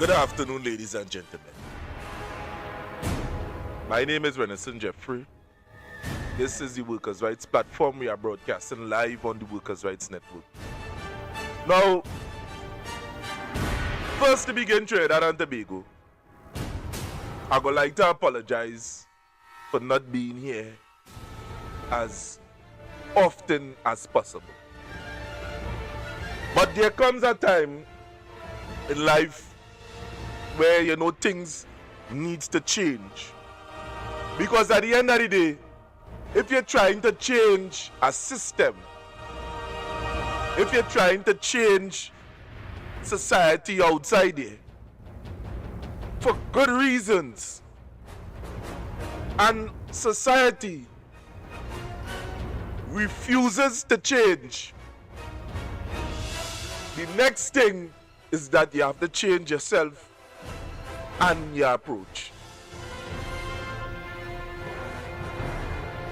Good afternoon, ladies and gentlemen. My name is Renison Jeffrey. This is the Workers' Rights Platform. We are broadcasting live on the Workers' Rights Network. Now, first to begin, Trinidad and Tobago, I would like to apologize for not being here as often as possible. But there comes a time in life where, things needs to change. Because at the end of the day, if you're trying to change a system, if you're trying to change society outside there, for good reasons, and society refuses to change, the next thing is that you have to change yourself and your approach.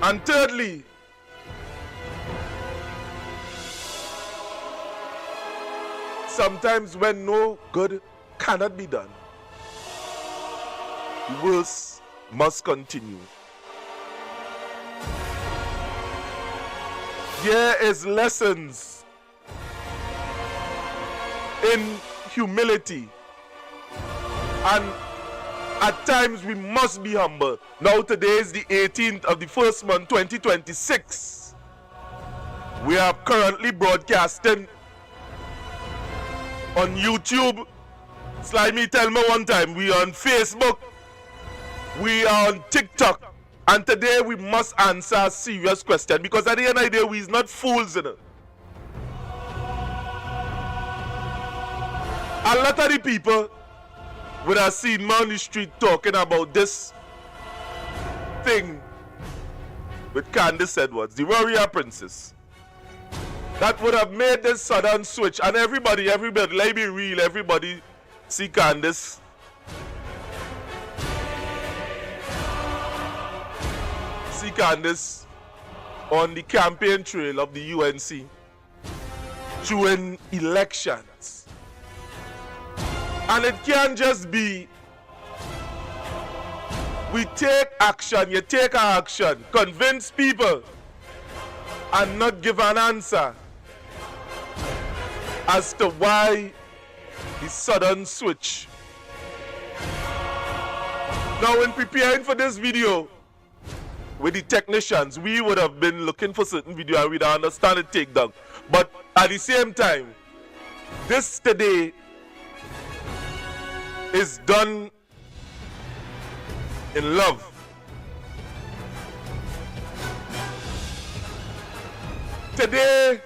And thirdly, sometimes when no good cannot be done, the worst must continue. There is lessons in humility, and at times we must be humble. Now today is the 18th of the first month, 2026. We are currently broadcasting on YouTube. Slimy, tell me one time. We are on Facebook. We are on TikTok. And today we must answer a serious question, because at the end of the day, we is not fools, A lot of the people would have seen me on the street talking about this thing with Candace Edwards, the warrior princess, that would have made this sudden switch. And everybody, let me be real, everybody see Candace. See Candace on the campaign trail of the UNC during elections. And it can't just be we take action, you take our action, convince people and not give an answer as to why the sudden switch. Now, in preparing for this video with the technicians, we would have been looking for certain video and we'd understand the takedown. But at the same time, this today is done in love. Today,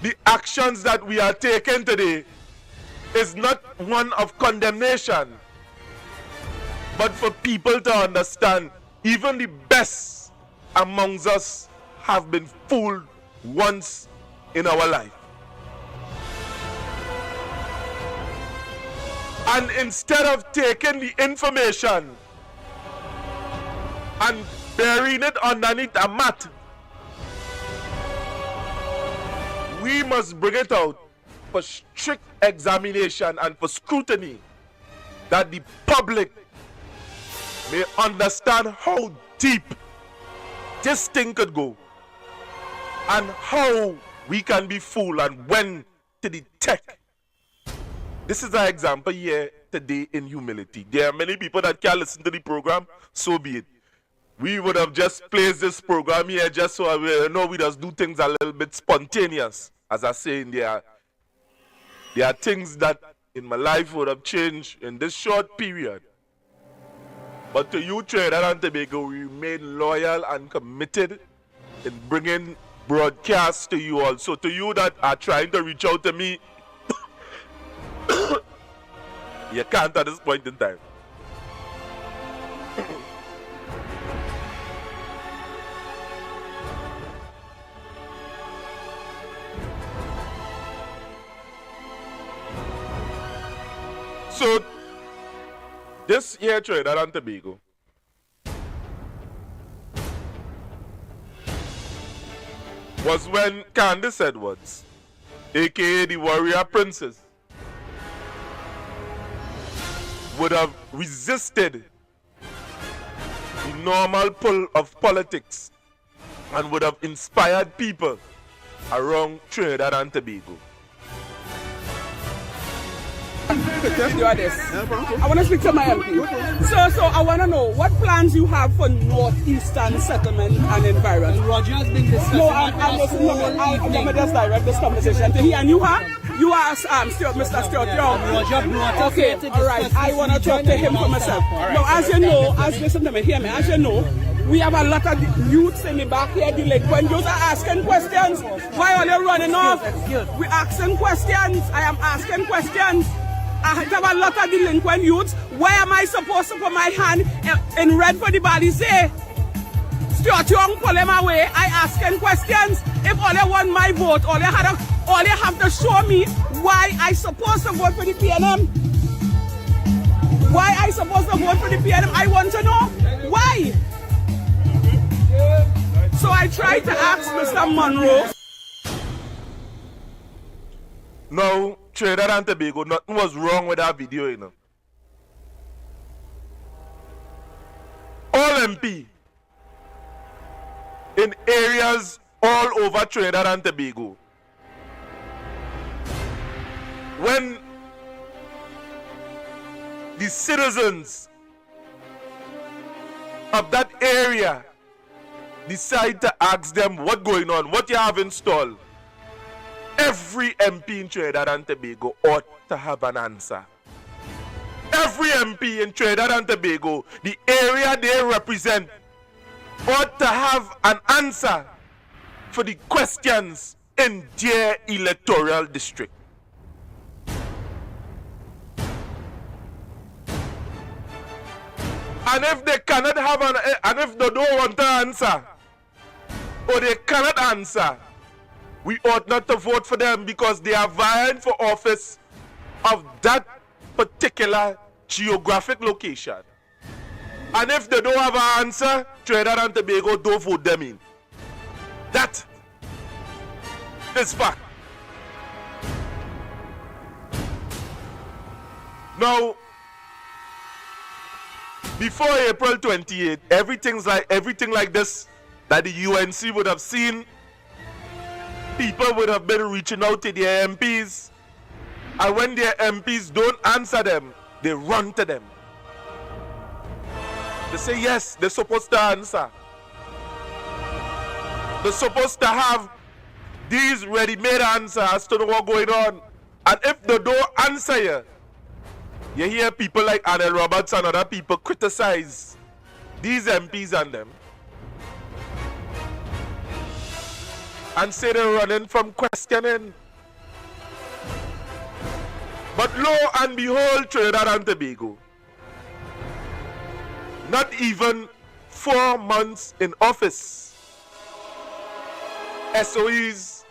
the actions that we are taking today is not one of condemnation, but for people to understand even the best amongst us have been fooled once in our life. And instead of taking the information and burying it underneath a mat, we must bring it out for strict examination and for scrutiny, that the public may understand how deep this thing could go and how we can be fooled and when to detect. This is an example here today in humility. There are many people that can't listen to the program, so be it. We would have just placed this program here just so we just do things a little bit spontaneous. As I say, there are things that in my life would have changed in this short period. But to you, Trinidad and Tobago, we remain loyal and committed in bringing broadcasts to you all. So to you that are trying to reach out to me, you can't at this point in time. So, this year, Trinidad and Tobago, was when Candace Edwards, aka the Warrior Princess, would have resisted the normal pull of politics and would have inspired people around Trinidad and Tobago. You are this. I want to speak to my MP. So I want to know what plans you have for northeastern settlement and environment. Roger has been discussing. No, I'm listening. I'm just direct this conversation to he and you are. You are Stuart, Mr. Stuart. Okay, all right. I want to talk to him for myself. Now, as you know, listen to me, hear me. As you know, we have a lot of youths in the back here, delinquent youths are asking questions. Why are you running off? We're asking questions. I am asking questions. I have a lot of delinquent youths. Why am I supposed to put my hand in red for the body? Say, Stuart Young, pull him away. I asking questions. If all you want my vote, all you have to show me why I supposed to vote for the PNM. Why I supposed to vote for the PNM? I want to know why. So I tried to ask Mr. Monroe. No, Trinidad and Tobago, nothing was wrong with that video, you know. All MP in areas all over Trinidad and Tobago, when the citizens of that area decide to ask them what's going on, what you have installed, every MP in Trinidad and Tobago ought to have an answer. Every MP in Trinidad and Tobago, the area they represent, ought to have an answer for the questions in their electoral district. And if they cannot have and if they don't want to answer, or they cannot answer, we ought not to vote for them because they are vying for office of that particular geographic location. And if they don't have an answer, Trinidad and Tobago don't vote them in. That is fact. Now, before April 28, everything like this that the UNC would have seen, people would have been reaching out to their MPs, and when their MPs don't answer them, they run to them. They say yes, they're supposed to answer. They're supposed to have these ready-made answers as to what's going on. And if they don't answer you hear people like Anel Roberts and other people criticize these MPs and them and say they're running from questioning. But lo and behold, Trinidad and Tobago, not even 4 months in office, SOEs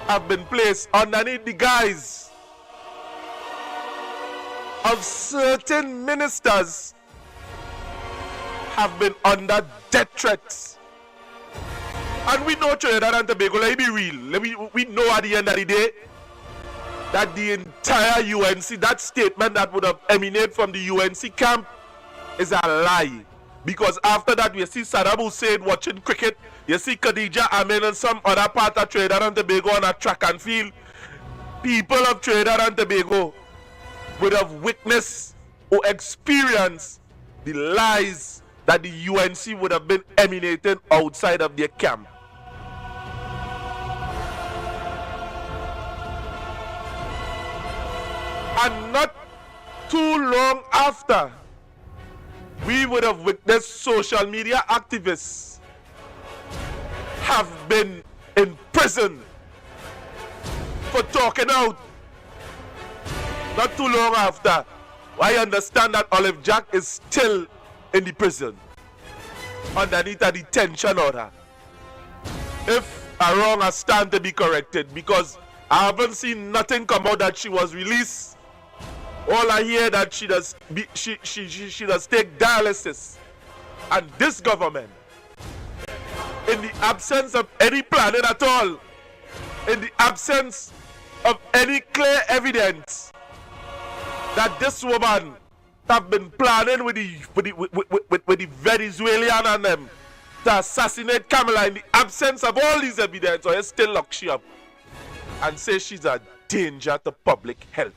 have been placed underneath the guise of certain ministers have been under death threats. And we know Trinidad and Tobago, let me be real. We know at the end of the day that the entire UNC, that statement that would have emanated from the UNC camp is a lie. Because after that, you see Saddam Hussein watching cricket, you see Khadija Amin and some other part of Trinidad and Tobago on a track and field. People of Trinidad and Tobago would have witnessed or experienced the lies that the UNC would have been emanating outside of their camp. And not too long after, we would have witnessed social media activists have been in prison for talking out. Not too long after, I understand that Olive Jack is still in the prison underneath a detention order. If I'm wrong, I stand to be corrected because I haven't seen nothing come out that she was released. All I hear that she does take dialysis. And this government, in the absence of any planning at all, in the absence of any clear evidence, that this woman have been planning with the Venezuelan and them to assassinate Kamala in the absence of all these evidence, or you still lock she up and say she's a danger to public health?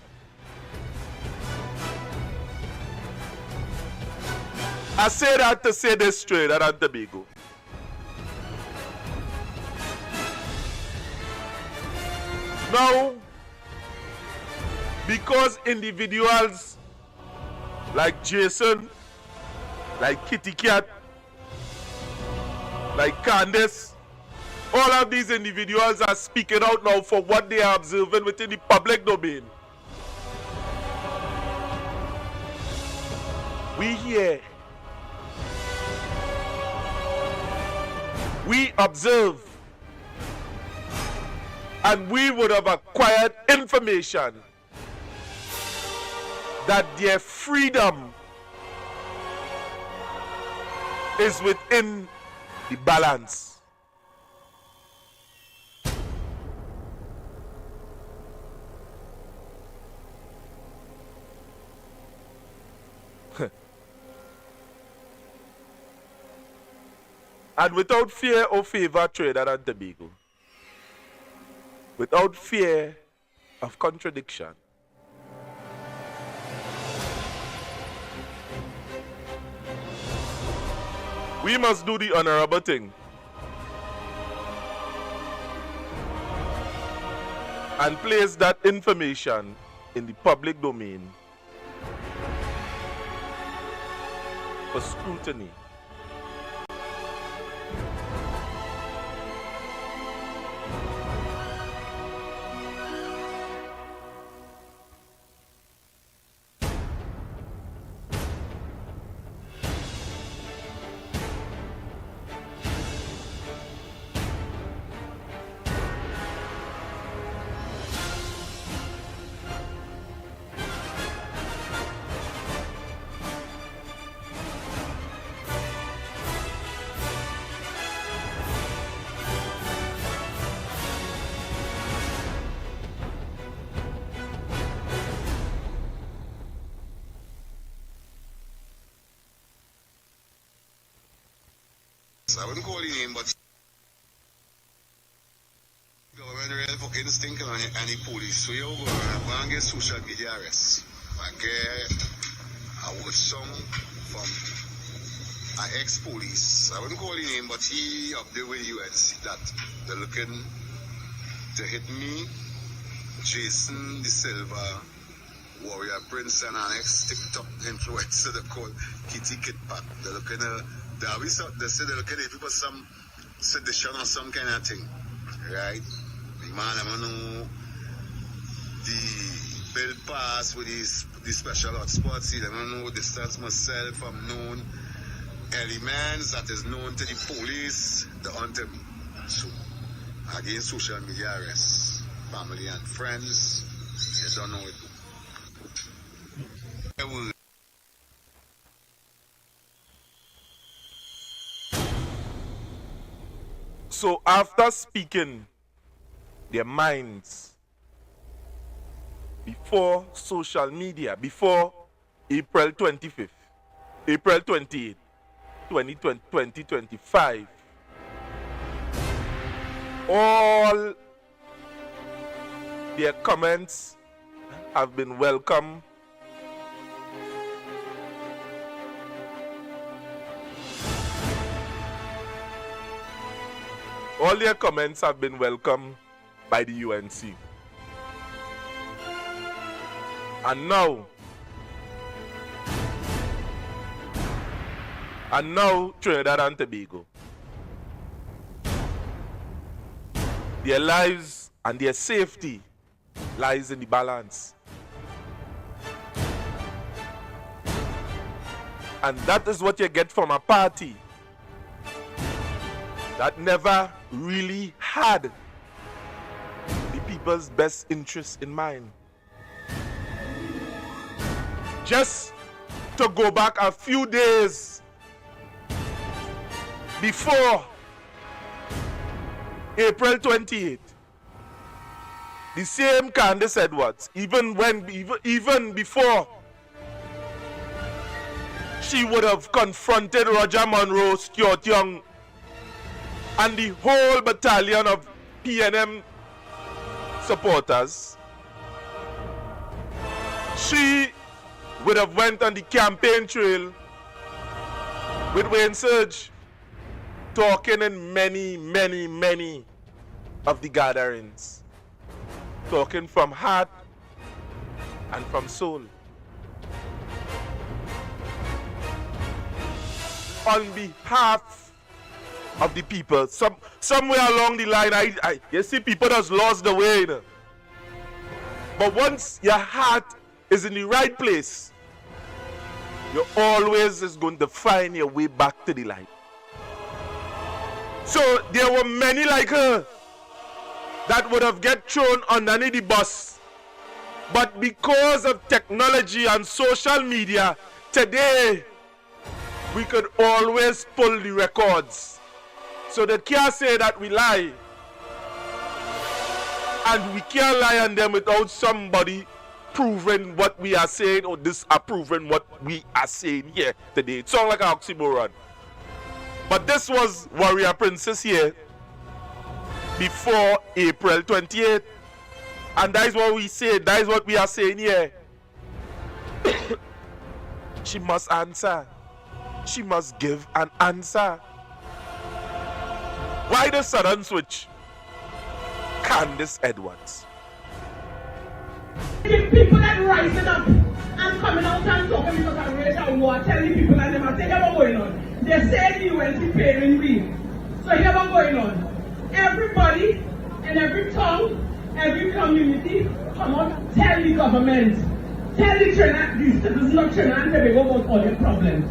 I say that to say this straight at Tobago. Now, because individuals like Jason, like Kitty Cat, like Candace, all of these individuals are speaking out now for what they are observing within the public domain. We hear, we observe, and we would have acquired information that their freedom is within the balance. And without fear or favor, Trinidad and Tobago, without fear of contradiction, we must do the honorable thing and place that information in the public domain for scrutiny. I wouldn't call you name, but government real fucking stinking on any police. So you go and get social media arrest. I get a word song from an ex-police. I wouldn't call you name, but he up there with UNC that they're looking to hit me, Jason the Silva, Warrior Prince, and an ex-TikTok influencer they call Kitty Kit Pat. They're looking to they say they're looking at people some sedition or some kind of thing, right? The man, I don't know the bill pass with the special hotspots. I don't know distance myself from known elements that is known to the police, the hunter me. So, again, social media arrests, family and friends, you don't know it. I will. So after speaking their minds before social media, before April 25th, April 28th, 2025, all their comments have been welcome. All their comments have been welcomed by the UNC. And now, Trinidad and Tobago, their lives and their safety lies in the balance. And that is what you get from a party that never really had the people's best interests in mind. Just to go back a few days before April 28th, the same Candace Edwards, even before she would have confronted Roger Monroe, Stuart Young, and the whole battalion of PNM supporters, she would have went on the campaign trail with Wayne Surge, talking in many of the gatherings, talking from heart and from soul. On behalf of the people, somewhere along the line, you see people just lost the way. You know? But once your heart is in the right place, you always is going to find your way back to the light. So there were many like her that would have get thrown underneath the bus. But because of technology and social media, today we could always pull the records. So they can't say that we lie. And we can't lie on them without somebody proving what we are saying or disapproving what we are saying here today. It sounds like an oxymoron. But this was Warrior Princess here before April 28th. And that is what we say. That is what we are saying here. She must answer. She must give an answer. Why the sudden switch? Candace Edwards. The people that rising up and coming out and talking because of race and war, telling people and them, I say, here's what's going on. They say the UNC paying we. So here's what's going on. Everybody in every town, every community, come out, tell the government, tell the citizens of Trinidad and Tobago about all their problems.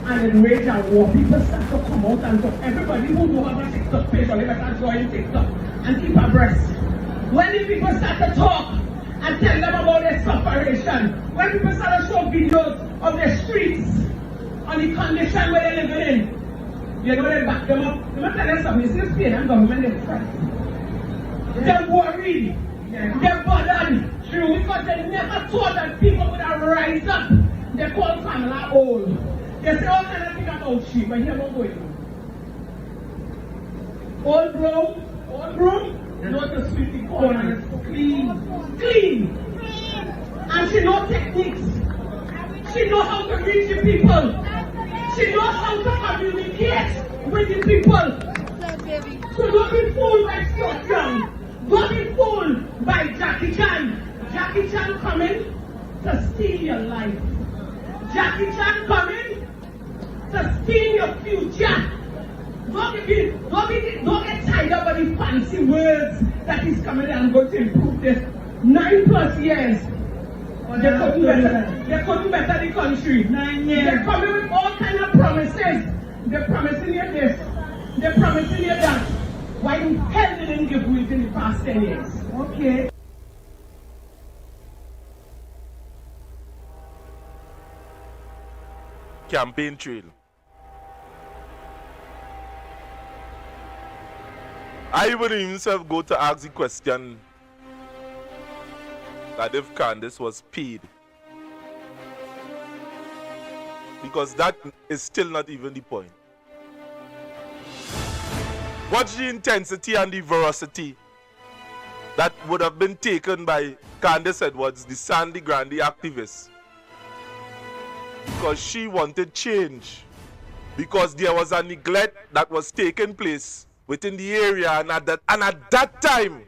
And in rage and war, people start to come out and talk. Everybody who don't have a TikTok page, or they better join TikTok and keep abreast. When the people start to talk and tell them about their separation, when people start to show videos of their streets, on the condition where they're living in, you know they back them up. Let me tell you something, this is Spain and government, they're frightened. They're worried. They're bothered. True, because they never thought that people would have rise up. They call Kamala old. They say all kind of things about sheep, but here what's going on. Old broom, not the sweetie corn, and it's clean. And she knows techniques. She knows how to reach the people. She knows how to communicate with the people. So don't be fooled by Stuart Young. Don't be fooled by Jackie Chan. Jackie Chan coming to steal your life. Jackie Chan coming to steal your future. Don't get tied up by the fancy words that is coming and going to improve this 9+ years. They couldn't better the country. 9 years. They're coming with all kind of promises. They're promising you this. They're promising you that. Why the hell they didn't give it in the past 10 years? Okay. Campaign trail. I would himself go to ask the question that if Candace was paid. Because that is still not even the point. What's the intensity and the veracity that would have been taken by Candace Edwards, the Sandy Grande activist? Because she wanted change. Because there was a neglect that was taking place within the area, and at that time,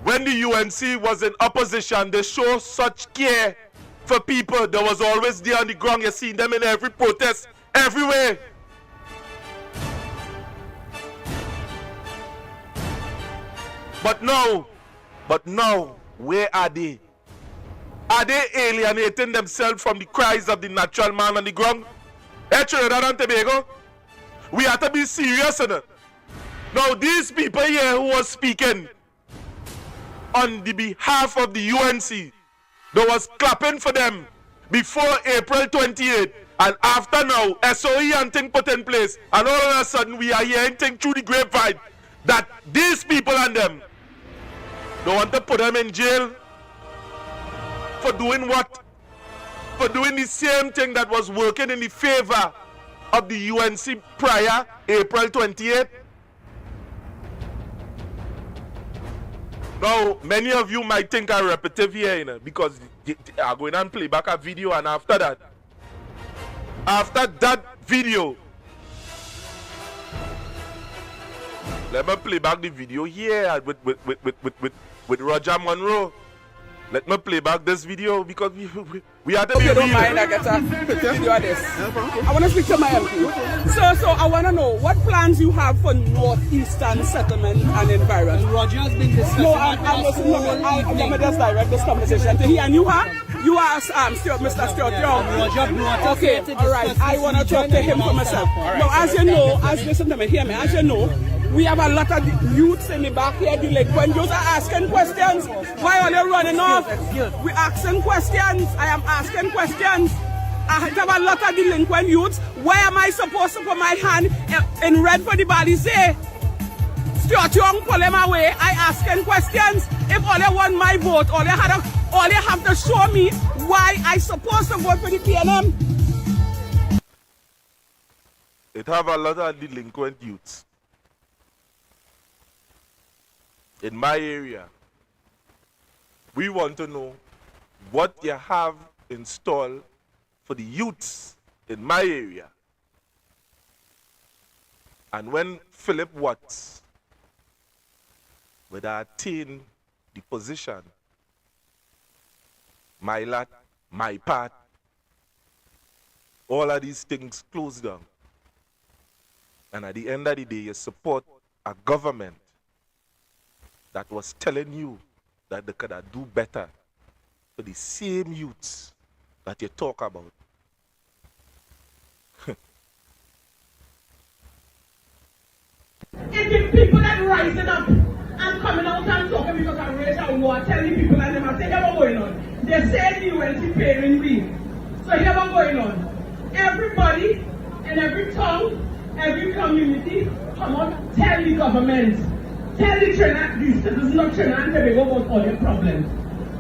when the UNC was in opposition, they showed such care for people. There was always there on the ground. You see them in every protest, everywhere. But now, where are they? Are they alienating themselves from the cries of the natural man on the ground? Hey, Trinidad and Tobago, we have to be serious in it. Now, these people here who are speaking on the behalf of the UNC, they was clapping for them before April 28th, and after now, SOE and thing put in place, and all of a sudden we are hearing things through the grapevine that these people and them They want to put them in jail for doing what? For doing the same thing that was working in the favor of the UNC prior April 28th. Now, many of you might think I'm repetitive here, you know, because I'm going and play back a video, and after that video, let me play back the video here with Roger Monroe. Let me play back this video because we had to be If you don't real. mind, I get a video of this. I want to speak to my MP. So I want to know what plans you have for northeastern settlement and environment. Roger has been discussing. No, I'm listening. Let me just direct this conversation to he and you are. You are Mr. Stuart Young. Okay, all right. I want to talk to him for myself. Now, as you know, listen to me, hear me. As you know, we have a lot of youths in the back here, delinquent youths are asking questions. Why are they running off? We're asking questions. I am asking questions. I have a lot of delinquent youths. Why am I supposed to put my hand in red for the body say? Stuart Young pull him away. I asking questions. If all they want my vote, all they have to show me why I supposed to vote for the PNM. It have a lot of delinquent youths. In my area, we want to know what you have installed for the youths in my area. And when Philip Watts would attain the position, my lot, my part, all of these things closed down. And at the end of the day, you support a government that was telling you that they could do better for the same youths that you talk about. It's the people that rising up and coming out and talking because of race and war, telling people and them, I say, here's what's going on. They say the UNC paying we. So here's what's going on. Everybody in every town, every community, come out, tell the government. Tell the citizens of Trinidad and Tobago about all their problems.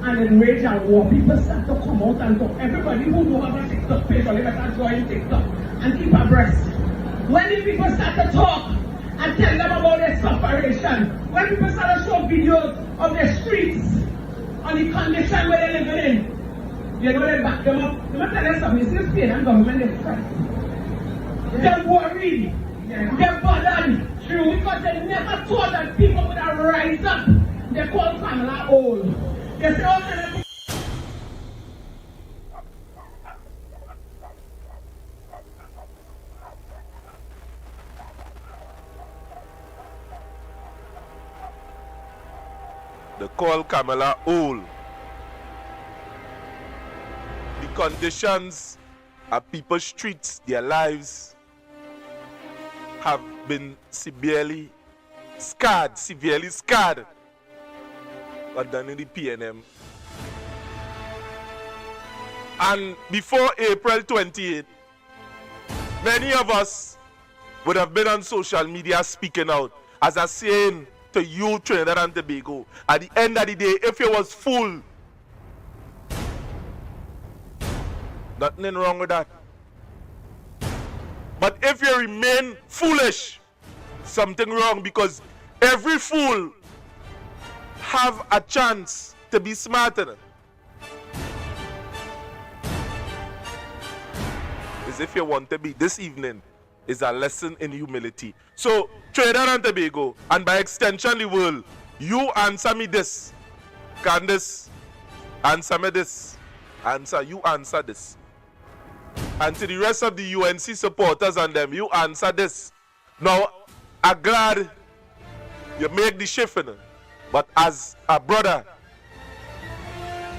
And then rage and war. People start to come out and talk. Everybody who don't have a TikTok page, or they better join TikTok and keep abreast. When the people start to talk and tell them about their separation, when people start to show videos of their streets, on the condition where they're living in, you know they back them up. Let me tell you something, this is Spain and government is frightened. They're worried. They're bothered. True, because they never thought that people would have rise up. They call Kamala old. They say all kind of They call Kamala old. The conditions of people's streets, their lives, have been severely scarred under the PNM. And before April 28th, many of us would have been on social media speaking out as a saying to you, Trinidad and Tobago, at the end of the day, if you was fool, nothing wrong with that. But if you remain foolish, something wrong, because every fool have a chance to be smarter. As if you want to be, this evening is a lesson in humility. So, Trinidad and Tobago, and by extension the world, you answer me this. Candice, answer me this. You answer this. And to the rest of the UNC supporters and them, you answer this. Now, I'm glad you make the shift, but as a brother,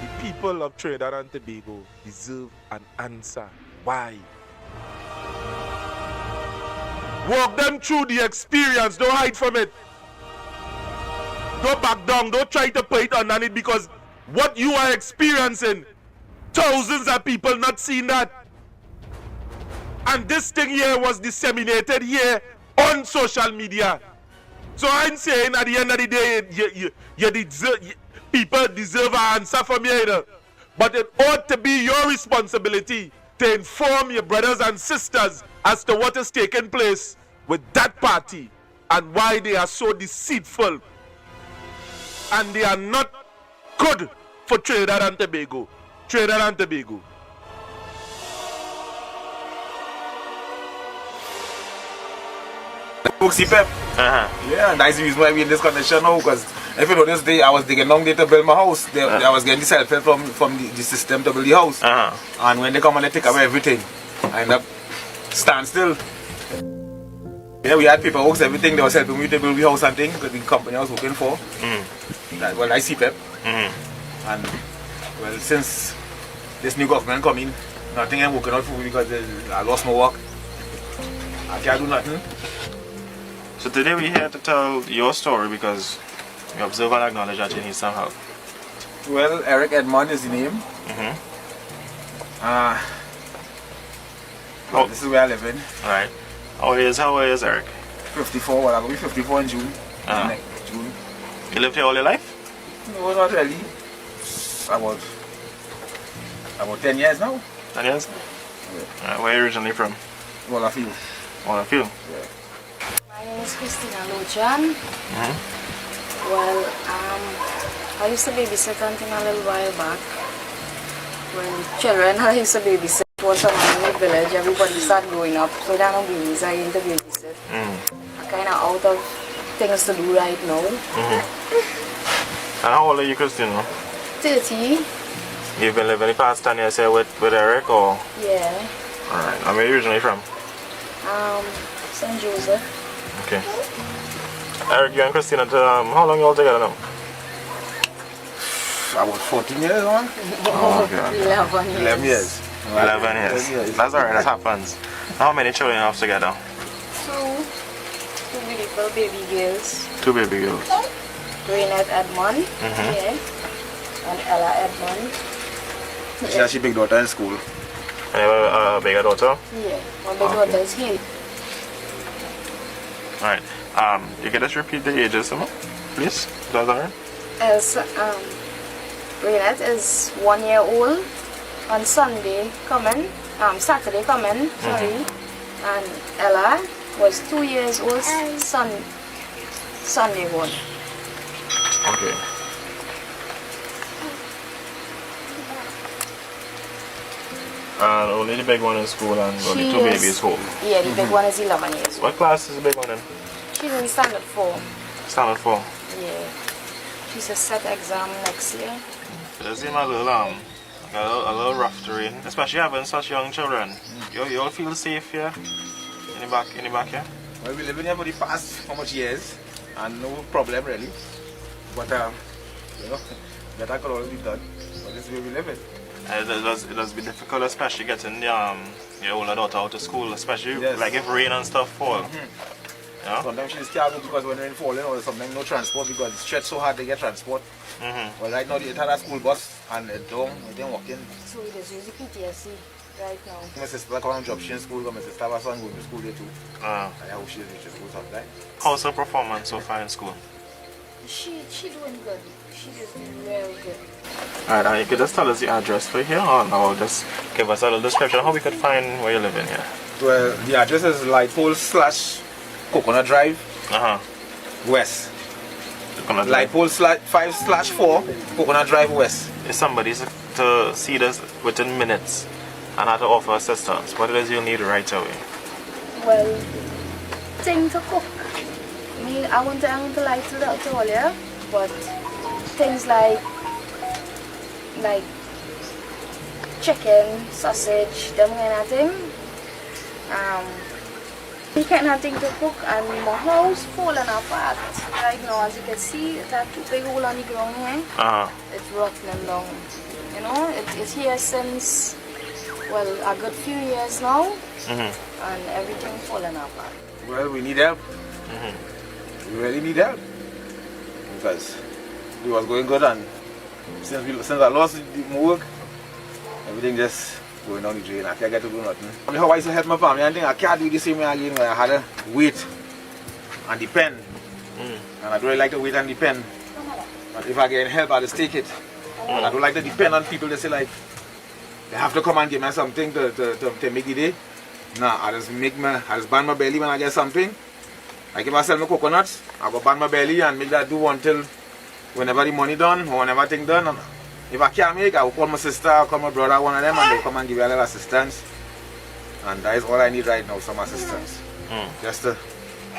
the people of Trinidad and Tobago deserve an answer. Why? Walk them through the experience. Don't hide from it. Don't back down. Don't try to put it underneath, because what you are experiencing, thousands of people not seeing that. And this thing here was disseminated here on social media. So I'm saying at the end of the day, people deserve an answer from you, you know. But it ought to be your responsibility to inform your brothers and sisters as to what is taking place with that party and why they are so deceitful. And they are not good for Trinidad and Tobago. Trinidad and Tobago. Yeah, that's the reason why we're in this condition now. Because if you know this day, I was digging down there to build my house. I was getting the self-help from the system to build the house. And when they come and they take away everything, I end up stand still. Yeah, we had paperwork, everything. They was helping me to build the house and things. The company I was working for. Well, I CPEP. And well, since this new government come in, nothing I'm working out for me because I lost my work. I can't do nothing. So today we're here to tell your story because we observe and acknowledge that you need some help. Well, Eric Edmond is the name. Well, this is where I live in. Alright. How old is Eric? 54, well, I'm going to be 54 in June. June. You lived here all your life? No, not really. About 10 years now. 10 years? Yeah. Where are you originally from? Wallafield. Wallafield? Yeah. My name is Christina Lochan. Well, I used to babysit until a little while back. When children I used to babysit once a month in the village, everybody started growing up, so there are no babies, I used to babysit. I'm kind of out of things to do right now. And how old are you, Christina? 30. You've been living the past 10 years here with Eric, or? Yeah. Alright. And where are you originally from? St. Joseph. Okay. Eric, you and Christina, how long you all together now? About 14 years, man. Oh, okay. 11 years. 11 years. 11 years. That's alright, that happens. How many children you have together? Two beautiful baby girls. 2 baby girls. Rainette Edmond, yeah, and Ella Edmond. She has a big daughter in school. And you have a bigger daughter? Yeah, my big daughter is here. Alright. You can just repeat the ages, please? That's alright? Rainette is 1 year old on Saturday coming, sorry. And Ella was 2 years old Sunday born. Okay. And only the big one in school and only 2 babies home. Yeah, the big one is 11 years old. What class is the big one in? She's in standard 4. Standard 4. Yeah. She's a set exam next year. It seems a little rough terrain, especially having such young children. You all feel safe here? In the back here? Well, we live in here for the past how much years, and no problem really. But you know, that could all be done. But this is where we live in. It does be difficult, especially getting your older daughter out of school, especially like if rain and stuff fall. Yeah? Sometimes she's scared because when rain falling or something, no transport because it's stretched so hard to get transport. Well, right now it had a school bus and it didn't walk in. So it is using PTSD right now. My sister come and drop she in school, but my sister has son going to school there too. I hope she reaches school sometime. How's her performance so far in school? She doing good. She is doing very good. Alright, you could just tell us the address for here, or just give us a little description of how we could find where you live in here. Well, the address is Lightpole/Coconut Drive, West. Lightpole 5/4, Coconut Drive West. If somebody is to see this within minutes and have to offer assistance, what it is you'll need right away? Well, thing to cook. I want to lie to all you, but things like chicken, sausage, them kind of thing. We can't have thing to cook, and my house falling apart right now. As you can see, it had 2 big holes on the ground here. It's rotten down. You know, it's here since, well, a good few years now, and everything falling apart. Well, we need help. We really need help because it was going good, and since I lost the work, everything just going down the drain. I can't get to do nothing. I mean, how I used to help my family and thing, I can't do the same way again when I had to wait and depend And I don't really like to wait and depend. But if I get help, I'll just take it. But I don't like to depend on people that say like, they have to come and give me something to make the day. Nah, I just ban my belly when I get something. Like if I sell my coconuts, I go ban my belly and make that do until whenever the money done or whenever thing done. And if I can't make, I will call my sister, I'll call my brother, one of them, and they'll come and give me a little assistance. And that is all I need right now, some assistance. Just to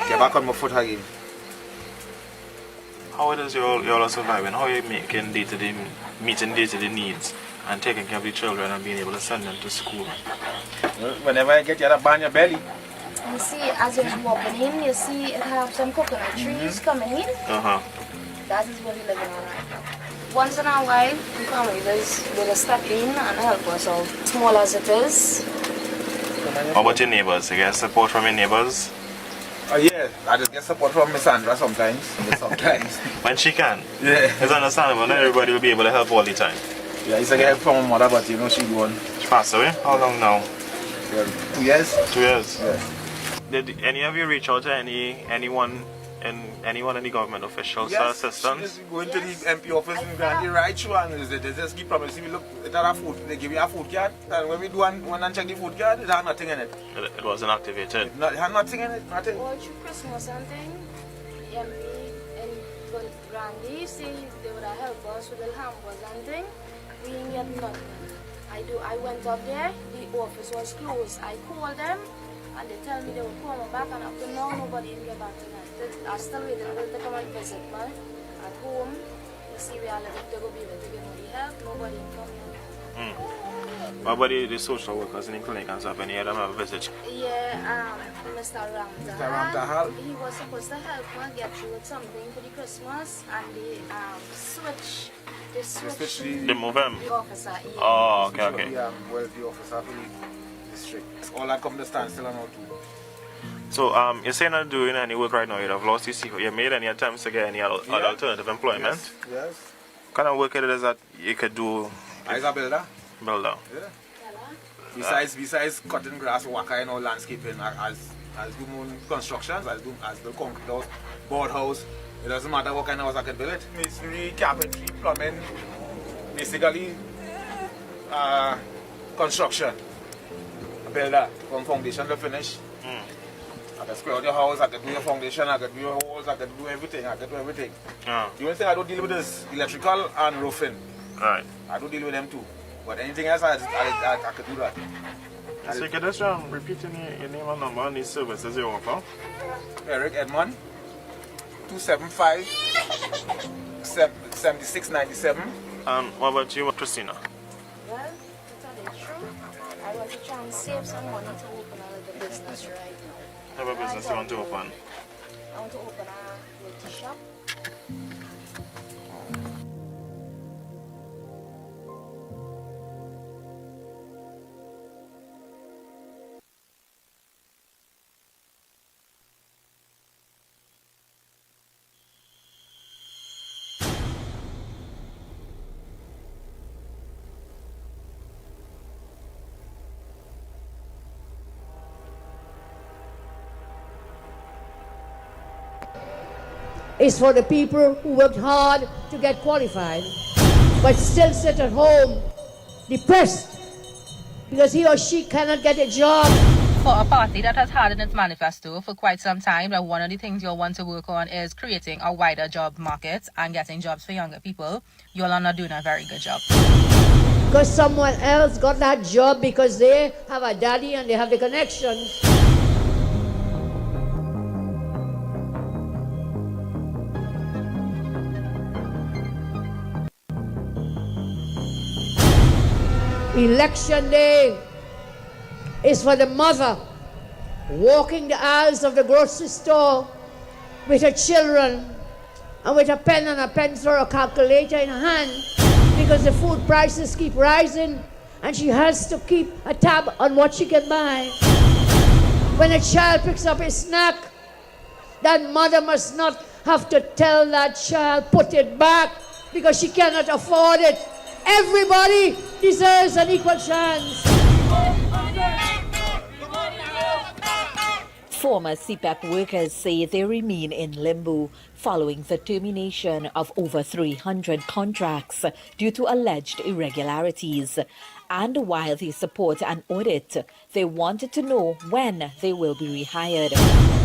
get back on my foot again. How it is you all surviving? How are you making meeting day-to-day needs and taking care of the children and being able to send them to school? Well, whenever I get you to ban your belly. You see, as you're walking in, you see it have some coconut trees coming in. That is what we're living on right now. Once in a while, the family will step in and help us out, small as it is. How about your neighbors? You get support from your neighbors? Yeah, I just get support from Miss Sandra sometimes. When she can? Yeah. It's understandable, not everybody will be able to help all the time. Yeah, I used to get help from my mother, but you know she gone. She passed away? How long now? Yeah, 2 years. 2 years? Yeah. Did any of you reach out to anyone in the government officials for assistance? Yes, going to the MP office and they write you and they just keep promising me, look, it has food, they give you a food card, and when we do one and check the food card, it had nothing in it. It wasn't activated? It had nothing in it, nothing. All through Christmas and thing, the MP and Grandy say they would have helped us with the hampers and thing. We didn't get nothing. I went up there, the office was closed. I called them and they tell me they would call me back, and up to now nobody didn't get back to me. I'm still waiting for them to come and visit me at home. You see we are living, they will be able to give me help. Nobody come here. What about the social workers in the clinic and stuff? Any of them have a visit? Yeah, Mr. Ramdahal. He was supposed to help me get through with something for the Christmas, and they switch. They move him? The officer. Yeah. Oh, okay. Well, the officer for the district. All that come to stand still and all too. So, you're saying not doing any work right now, you'd have lost your secret. You made any attempts to get any alternative employment? Yes. What kind of work it is that you could do? I was a builder. Builder? Yeah. Besides cutting grass, work and all landscaping, as do more constructions, as do concrete house, board house. It doesn't matter what kind of house I can build it. Masonry, carpentry, plumbing, basically construction. A builder from foundation to finish. I can square out your house, I can do your foundation, I can do your walls, I can do everything, The only thing I don't deal with is electrical and roofing. Right. I don't deal with them too. But anything else, I could do that. So you can just repeat your name and number and these services you offer? Eric Edmond, 275 7697. And what about you, Christina? Well, to tell you the truth, I want to try and save some money to open a little business right now. What type of business you want to open? I want to open a roti shop. Is for the people who worked hard to get qualified, but still sit at home depressed because he or she cannot get a job. For a party that has had in its manifesto for quite some time that one of the things you'll want to work on is creating a wider job market and getting jobs for younger people, you all are not doing a very good job. Because someone else got that job because they have a daddy and they have the connections. Election day is for the mother walking the aisles of the grocery store with her children and with a pen and a pencil or a calculator in her hand because the food prices keep rising and she has to keep a tab on what she can buy. When a child picks up a snack, that mother must not have to tell that child put it back because she cannot afford it. Everybody deserves an equal chance. Former CPAP workers say they remain in limbo following the termination of over 300 contracts due to alleged irregularities. And while they support an audit, they wanted to know when they will be rehired.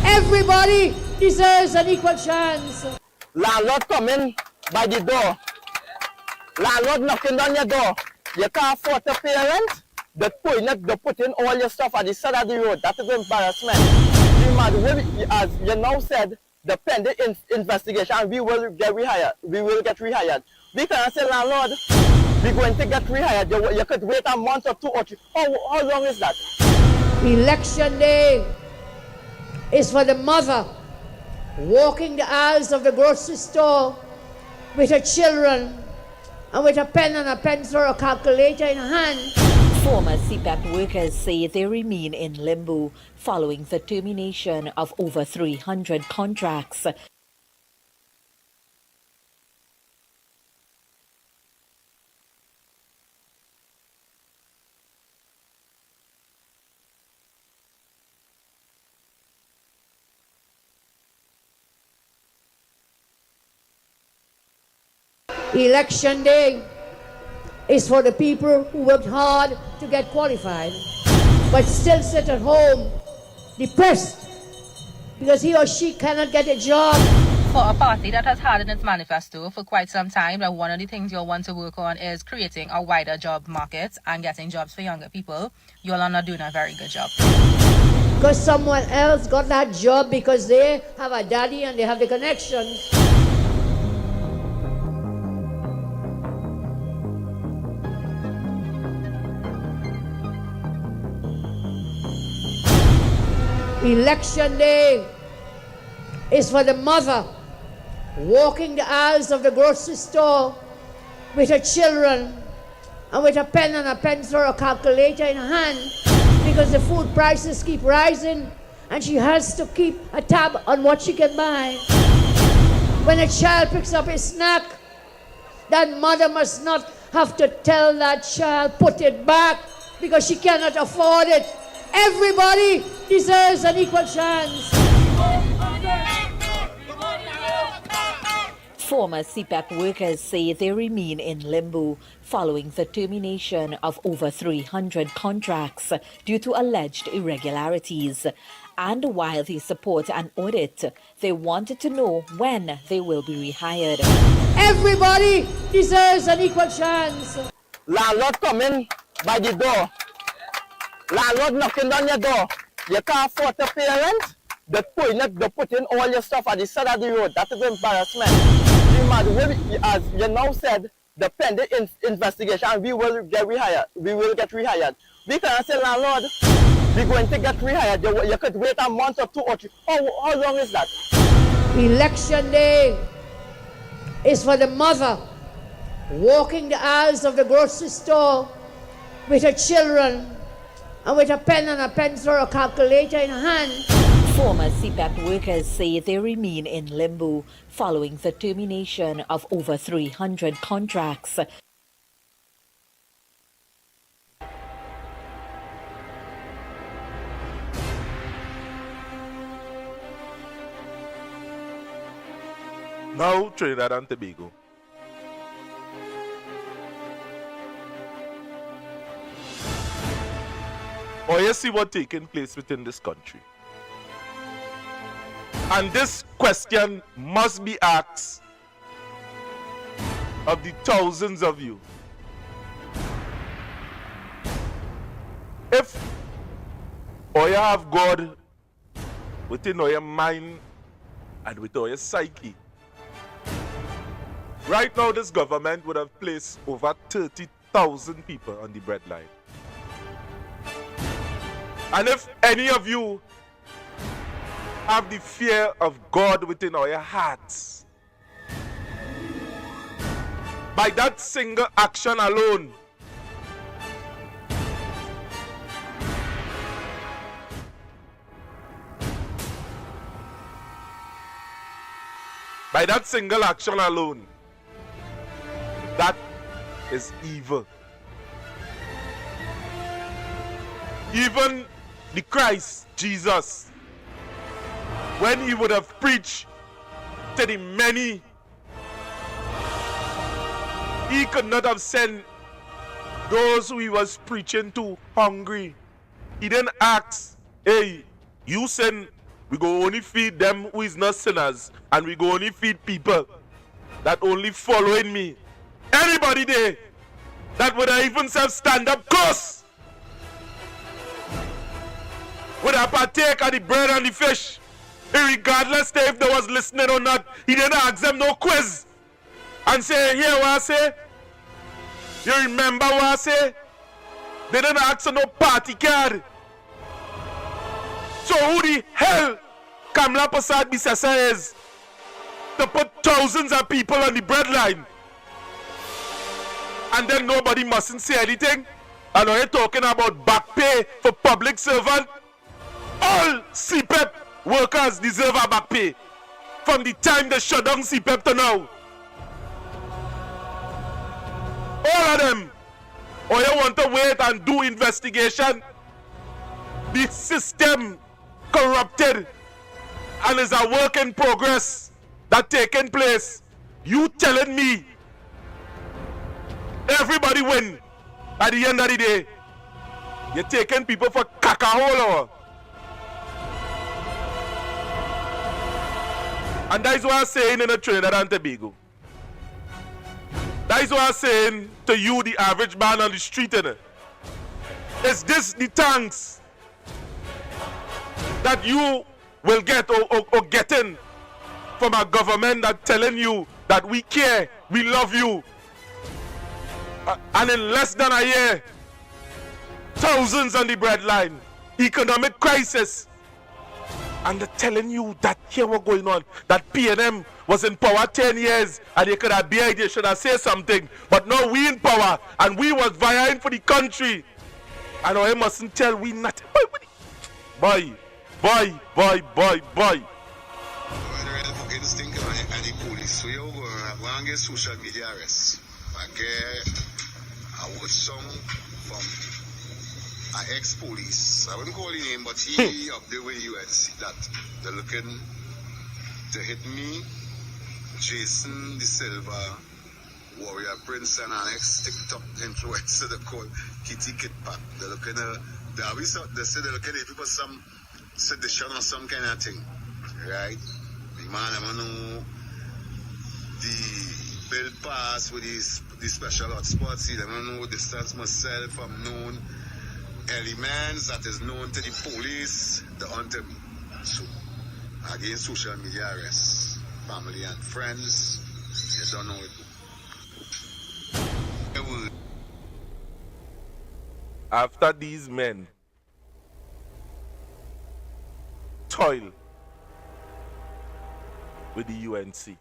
Everybody deserves an equal chance. Landlord coming by the door. Landlord knocking on your door. You can't afford to pay rent. They put in all your stuff at the side of the road. That is embarrassment. As you now said, the pending investigation, we will get rehired. We can't say, landlord, we're going to get rehired. You could wait a month or 2 or 3. How long is that? Election day is for the mother walking the aisles of the grocery store with her children and with a pen and a pencil or a calculator in her hand. Former CPAP workers say they remain in limbo following the termination of over 300 contracts. Election day is for the people who worked hard to get qualified, but still sit at home depressed because he or she cannot get a job. For a party that has had in its manifesto for quite some time that one of the things you'll want to work on is creating a wider job market and getting jobs for younger people, you're not doing a very good job. Because someone else got that job because they have a daddy and they have the connections. Election day is for the mother walking the aisles of the grocery store with her children and with a pen and a pencil or a calculator in her hand because the food prices keep rising and she has to keep a tab on what she can buy. When a child picks up a snack, that mother must not have to tell that child put it back because she cannot afford it. Everybody deserves an equal chance. Former CPAP workers say they remain in limbo following the termination of over 300 contracts due to alleged irregularities. And while they support an audit, they wanted to know when they will be rehired. Everybody deserves an equal chance. Landlord coming by the door. Landlord knocking on your door. You can't afford to pay rent. They put in all your stuff at the side of the road. That is embarrassment. As you now said, the pending investigation, we will get rehired. We can't say, landlord, we're going to get rehired. You could wait a month or 2 or 3. How long is that? Election day is for the mother walking the aisles of the grocery store with her children and with a pen and a pencil or a calculator in her hand. Former CPAP workers say they remain in limbo following the termination of over 300 contracts. Now Trinidad and Tobago. Or you see what's taking place within this country. And this question must be asked of the thousands of you. If or you have God within your mind and within your psyche, right now this government would have placed over 30,000 people on the breadline. And if any of you have the fear of God within your hearts, by that single action alone, that is evil. Even the Christ, Jesus, when he would have preached to the many, he could not have sent those who he was preaching to hungry. He didn't ask, hey, you send, we go only feed them who is not sinners, and we go only feed people that only following me. Anybody there that would have even said stand up close would have partake of the bread and the fish, regardless if they was listening or not. He didn't ask them no quiz and say, here what I say, you remember what I say? They didn't ask for no party card. So who the hell Kamla Prasad Bisesa is to put thousands of people on the breadline? And then nobody mustn't say anything? And are you talking about back pay for public servant? All CPEP workers deserve a back pay from the time they shut down CPEP to now. All of them. Or you want to wait and do investigation? The system corrupted and is a work in progress that taking place. You telling me everybody win at the end of the day? You're taking people for caca-hole. And that is what I'm saying in the Trinidad and Tobago. That is what I'm saying to you, the average man on the street. Is this the thanks that you will get or getting from a government that telling you that we care, we love you? And in less than a year, thousands on the breadline, economic crisis. And they're telling you that here what's going on, that PNM was in power 10 years and they could have the idea, should have said something. But now we in power and we was vying for the country. And I mustn't tell we nothing. Boy. Instinct and the police. So you go and get social media arrest. I get a watch song from an ex-police. I wouldn't call his name, but he up there with UNC that they're looking to hit me, Jason De Silva, Warrior Prince, and an ex-TikTok influencer they call Kitty Kitpat. They're looking at they say they're looking at people some sedition or some kind of thing, right? The man, I know the bill pass with the special hotspots. I don't know distance myself from known elements that is known to the police, the hunter me. So, again, social media arrests, family and friends, you don't know it. After these men toil with the UNC,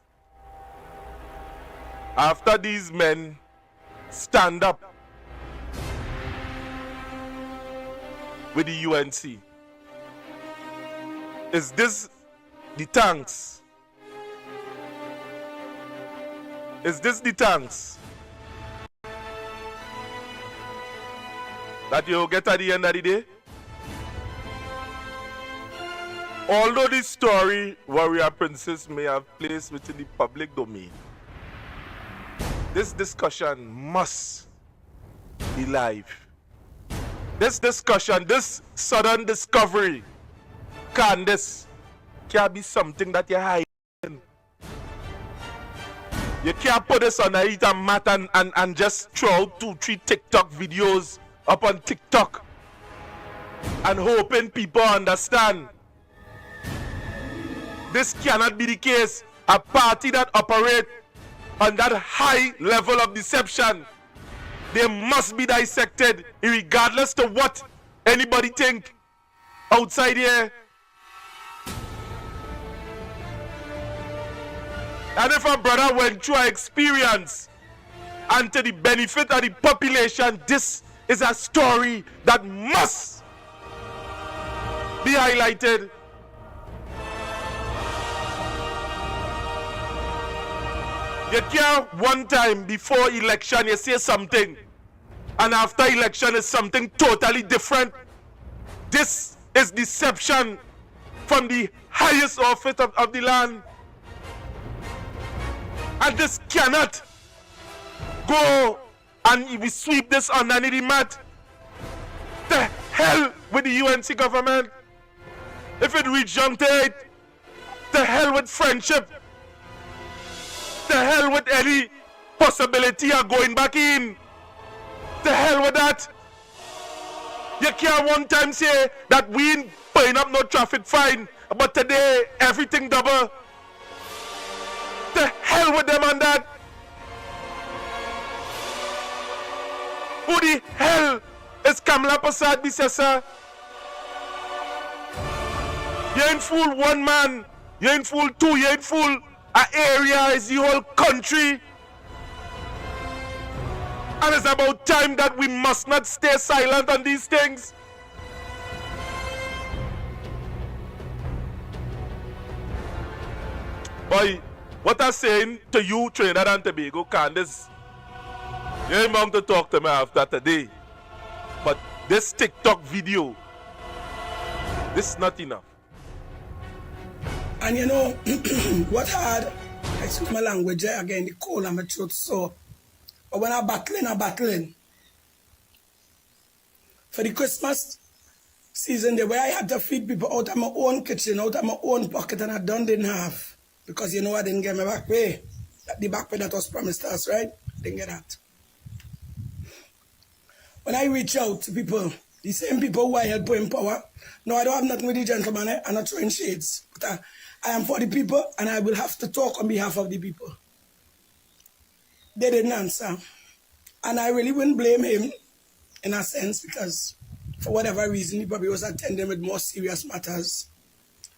after these men stand up with the UNC, is this the thanks? Is this the thanks that you'll get at the end of the day? Although this story, Warrior Princess, may have placed within the public domain, this discussion must be live. This discussion, this sudden discovery, can be something that you're hiding. You can't put this on a heat and mat and just throw out 2-3 TikTok videos up on TikTok and hoping people understand. This cannot be the case. A party that operates on that high level of deception, they must be dissected regardless to what anybody think outside here. And if a brother went through an experience and to the benefit of the population, this is a story that must be highlighted. You can't one time before election you say something and after election is something totally different. This is deception from the highest office of the land. And this cannot go and we sweep this underneath the mat. The hell with the UNC government. If it reach young to it, the hell with friendship. The hell with any possibility of going back in. The hell with that. You can't one time say that we ain't paying up no traffic fine, but today everything double. The hell with them on that. Who the hell is Kamala Prasad Bisesa? You ain't fool one man, you ain't fool two, you ain't fool an area, is the whole country. And it's about time that we must not stay silent on these things. Boy, what I'm saying to you, Trinidad and Tobago, Candace, you ain't bound to talk to me after today. But this TikTok video, this is not enough. And you know, what hard, excuse my language, again, the cold and my throat sore. But when I'm battling. For the Christmas season, the way I had to feed people out of my own kitchen, out of my own pocket, and I didn't have. Because you know I didn't get my back pay. The back pay that was promised us, right? Didn't get that. When I reach out to people, the same people who I help in power, no, I don't have nothing with the gentleman, I'm not throwing shades. But I am for the people, and I will have to talk on behalf of the people. They didn't answer. And I really wouldn't blame him, in a sense, because for whatever reason, he probably was attending with more serious matters.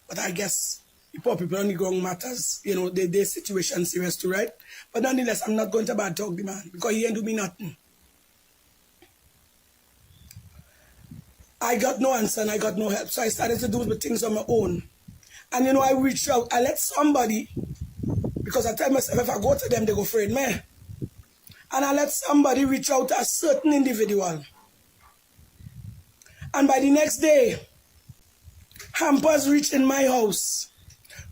But I guess the poor people on the ground matters, you know, their situation serious too, right? But nonetheless, I'm not going to bad talk the man, because he ain't do me nothing. I got no answer and I got no help. So I started to do the things on my own. And you know, I reached out, I let somebody, because I tell myself if I go to them, they go afraid me. And I let somebody reach out to a certain individual. And by the next day, hampers reached in my house.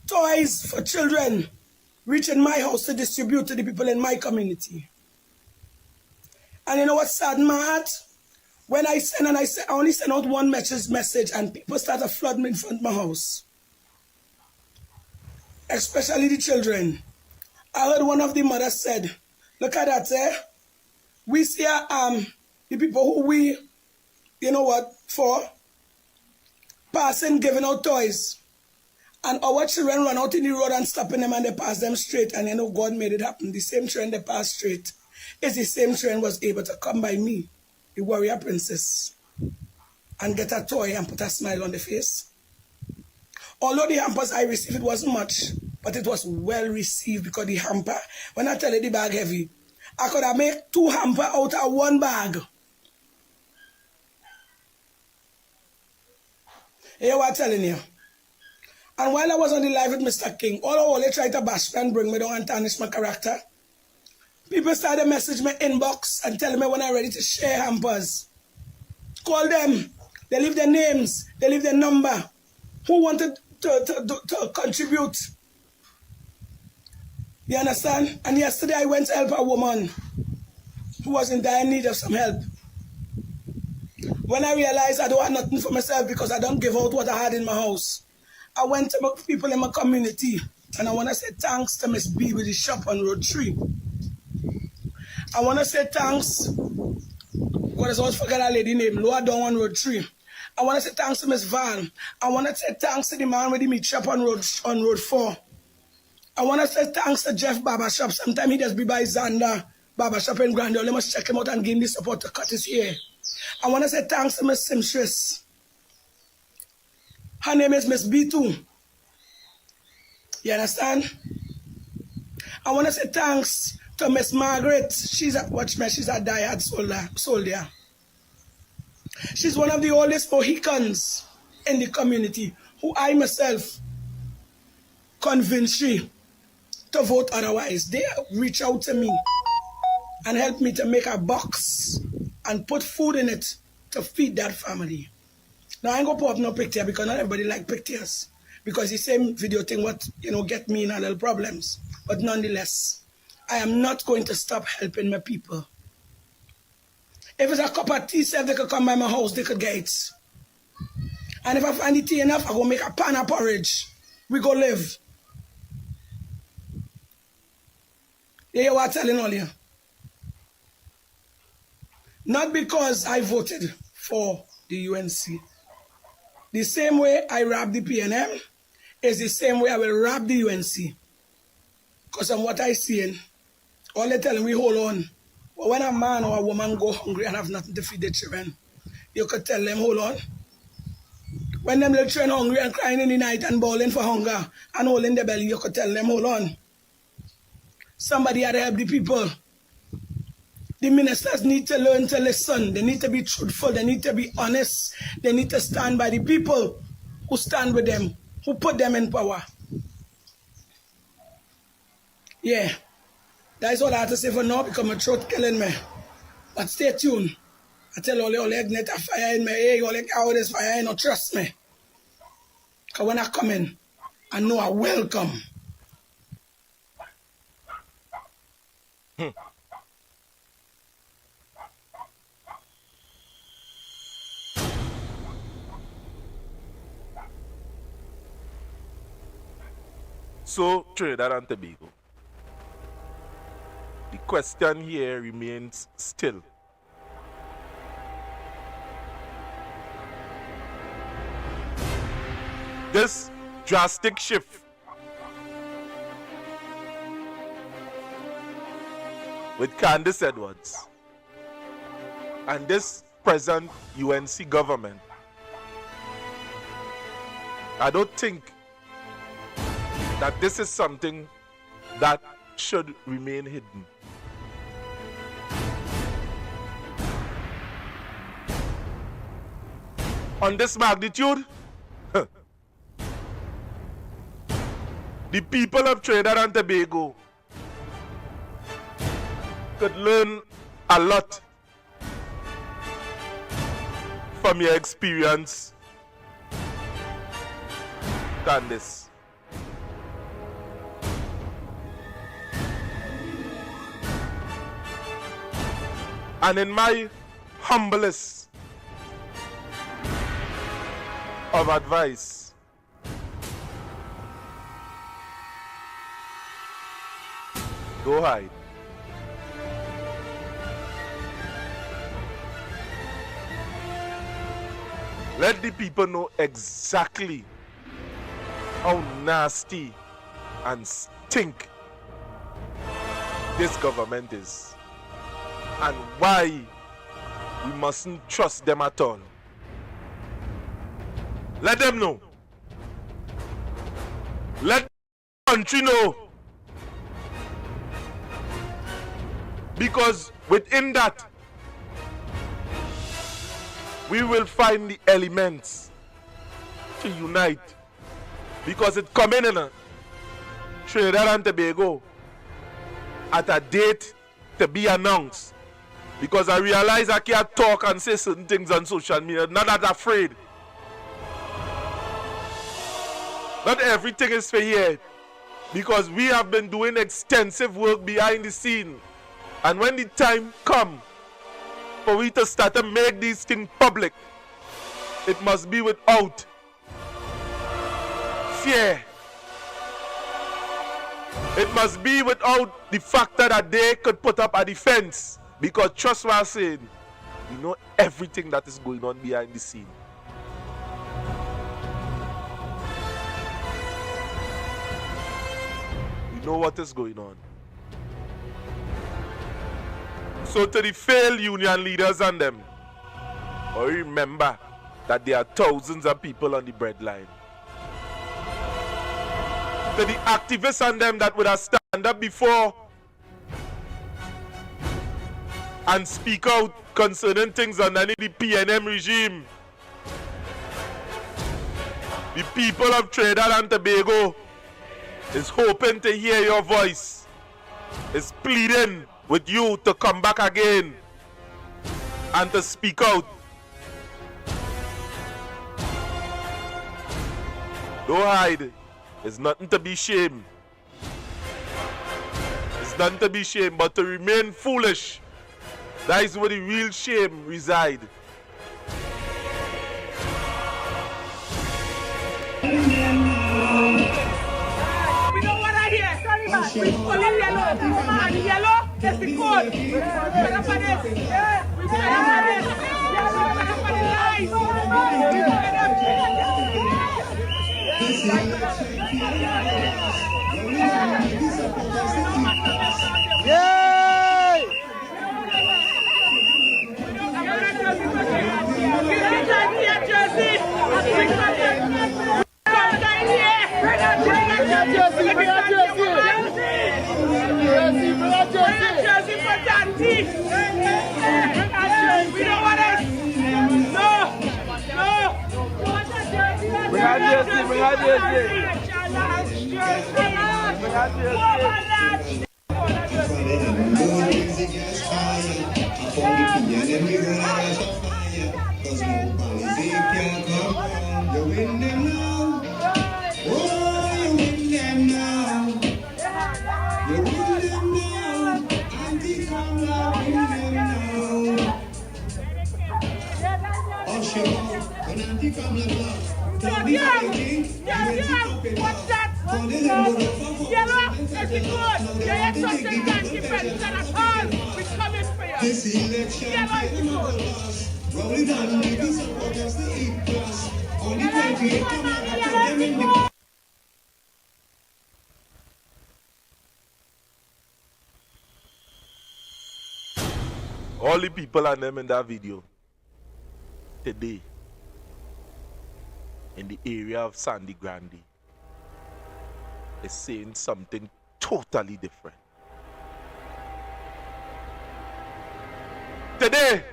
Toys for children reached in my house to distribute to the people in my community. And you know what saddened my heart? When I send and I only send out one message and people started flooding in front of my house. Especially the children. I heard one of the mothers said, look at that, eh? We see the people who we, you know what, for passing, giving out toys. And our children run out in the road and stopping them and they pass them straight. And you know God made it happen. The same train they passed straight is the same train was able to come by me, the warrior princess, and get a toy and put a smile on the face. Although the hampers I received, it wasn't much, but it was well received because the hamper, when I tell you the bag heavy, I could have made 2 hampers out of 1 bag. Hear what I'm telling you? And while I was on the live with Mr. King, all they tried to bash me and bring me down and tarnish my character. People started messaging me inbox and telling me when I'm ready to share hampers. Call them. They leave their names. They leave their number. Who wanted to contribute? You understand? And yesterday I went to help a woman who was in dire need of some help. When I realized I don't have nothing for myself because I don't give out what I had in my house, I went to people in my community and I want to say thanks to Miss B with the shop on Road 3. I want to say thanks, because I always forget that lady name, Lower Down on Road 3. I want to say thanks to Miss Val. I want to say thanks to the man with the meat shop on Road 4. I want to say thanks to Jeff Barbershop. Sometimes he just be by Xander Barbershop in Grandeur. Let me check him out and give him the support to cut his hair. I want to say thanks to Miss Simstress. Her name is Miss B2. You understand? I want to say thanks to Miss Margaret. She's a diehard soldier. She's one of the oldest Mohicans in the community who I myself convinced she to vote otherwise. They reach out to me and help me to make a box and put food in it to feed that family. Now I ain't gonna put up no picture because not everybody like pictures. because the same video thing what, get me in a little problems. But nonetheless, I am not going to stop helping my people. If it's a cup of tea, if they could come by my house, they could get it. And if I find the tea enough, I go make a pan of porridge. We go live. You hear what I'm telling all you? Not because I voted for the UNC. The same way I robbed the PNM is the same way I will rob the UNC. Because of what I see, all they telling me, hold on. But when a man or a woman go hungry and have nothing to feed their children, you could tell them, hold on. When them little children hungry and crying in the night and bawling for hunger and holding their belly, you could tell them, hold on. Somebody had to help the people. The ministers need to learn to listen. They need to be truthful. They need to be honest. They need to stand by the people who stand with them, who put them in power. Yeah, that's all I have to say for now because my throat killing me. But stay tuned. I tell all you ignite a fire in my ear, all you all this fire, you don't trust me. Because when I come in, I know I will come. So, Trinidad and Tobago, the question here remains still. This drastic shift with Candace Edwards and this present UNC government, I don't think that this is something that should remain hidden. On this magnitude, the people of Trinidad and Tobago could learn a lot from your experience, Candace. And in my humblest of advice, go hide. Let the people know exactly how nasty and stink this government is and why we mustn't trust them at all. Let them know. Let the country know. Because within that, we will find the elements to unite. Because it's coming in Trinidad and Tobago at a date to be announced. Because I realize I can't talk and say certain things on social media. Not that afraid. Not everything is for here. Because we have been doing extensive work behind the scene. And when the time comes for we to start to make these things public, it must be without fear. It must be without the factor that they could put up a defense. Because trust what I'm saying, you know everything that is going on behind the scene. You know what is going on. So to the failed union leaders and them, remember that there are thousands of people on the breadline. To the activists and them that would have stand up before and speak out concerning things underneath the PNM regime. The people of Trinidad and Tobago is hoping to hear your voice, is pleading with you to come back again and to speak out. Don't hide. It's nothing to be ashamed. It's nothing to be ashamed, but to remain foolish. That is where the real shame reside. We don't want to hear. Sorry, man. We're calling yellow. And yellow is the code. We're fed up on this. We're fed up on this. Yellow, we're fed up on the lies. We're fed up. Yay! What's that? Yellow, it's the good. Your exorcism can't defend us at all. We're coming for you. Yellow is the good. All the people and them in that video today in the area of Sandy Grande is saying something totally different. Today,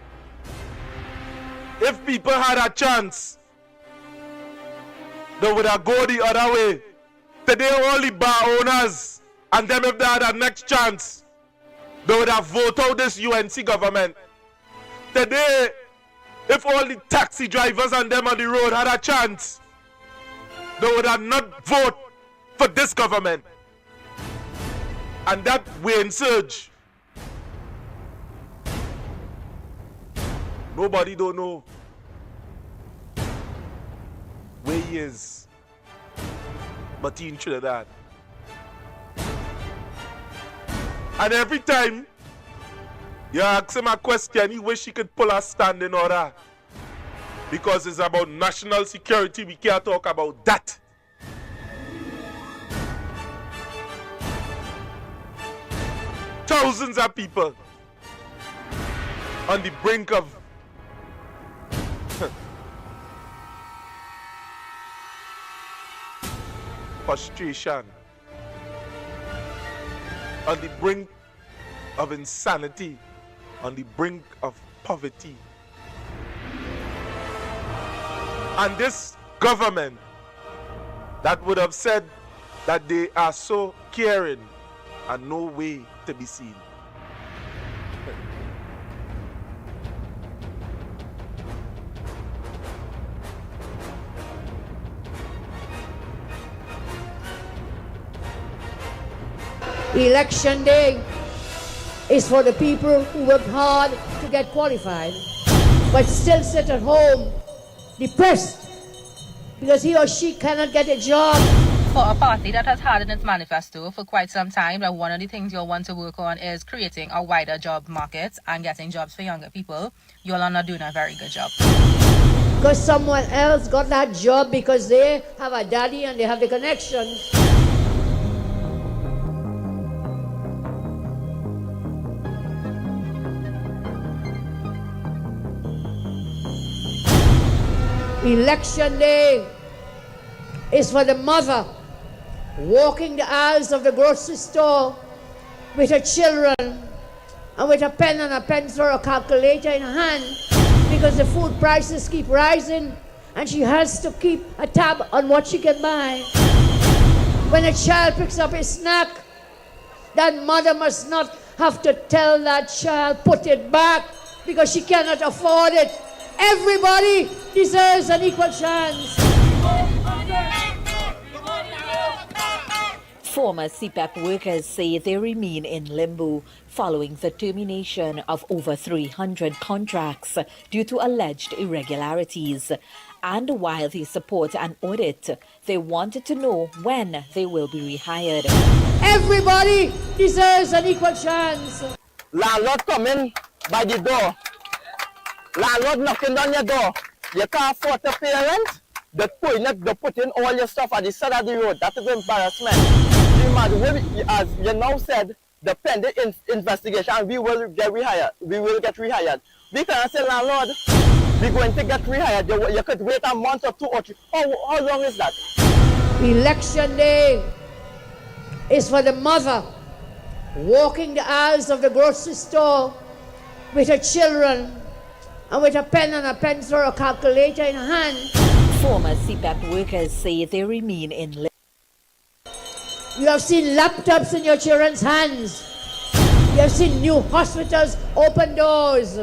if people had a chance, they would have go the other way. Today, all the bar owners and them, if they had a next chance, they would have voted out this UNC government. Today, if all the taxi drivers and them on the road had a chance, they would have not voted for this government. And that Wayne Surge, nobody don't know where he is, but he in Trinidad. And every time you ask him a question, he wish he could pull a stand in order. Because it's about national security, we can't talk about that. Thousands of people on the brink of frustration, on the brink of insanity, on the brink of poverty. And this government that would have said that they are so caring and no way to be seen. Election day is for the people who work hard to get qualified, but still sit at home depressed because he or she cannot get a job. For a party that has had in its manifesto for quite some time that one of the things you'll want to work on is creating a wider job market and getting jobs for younger people, you're not doing a very good job. Because someone else got that job because they have a daddy and they have the connections. Election day is for the mother walking the aisles of the grocery store with her children and with a pen and a pencil or a calculator in her hand because the food prices keep rising and she has to keep a tab on what she can buy. When a child picks up a snack, that mother must not have to tell that child put it back because she cannot afford it. Everybody deserves an equal chance. Former CPEP workers say they remain in limbo following the termination of over 300 contracts due to alleged irregularities. And while they support an audit, they wanted to know when they will be rehired. Everybody deserves an equal chance. Landlord coming by the door. Landlord knocking on your door. You can't afford to pay rent. They put in all your stuff at the side of the road. That is embarrassment. As you now said, the pending investigation, we will get rehired. We will get rehired. We can't say, landlord, we're going to get rehired. You could wait a month or 2 or 3. How long is that? Election day is for the mother walking the aisles of the grocery store with her children and with a pen and a pencil or a calculator in her hand. Former CPEP workers say they remain in limbo. You have seen laptops in your children's hands. You have seen new hospitals open doors.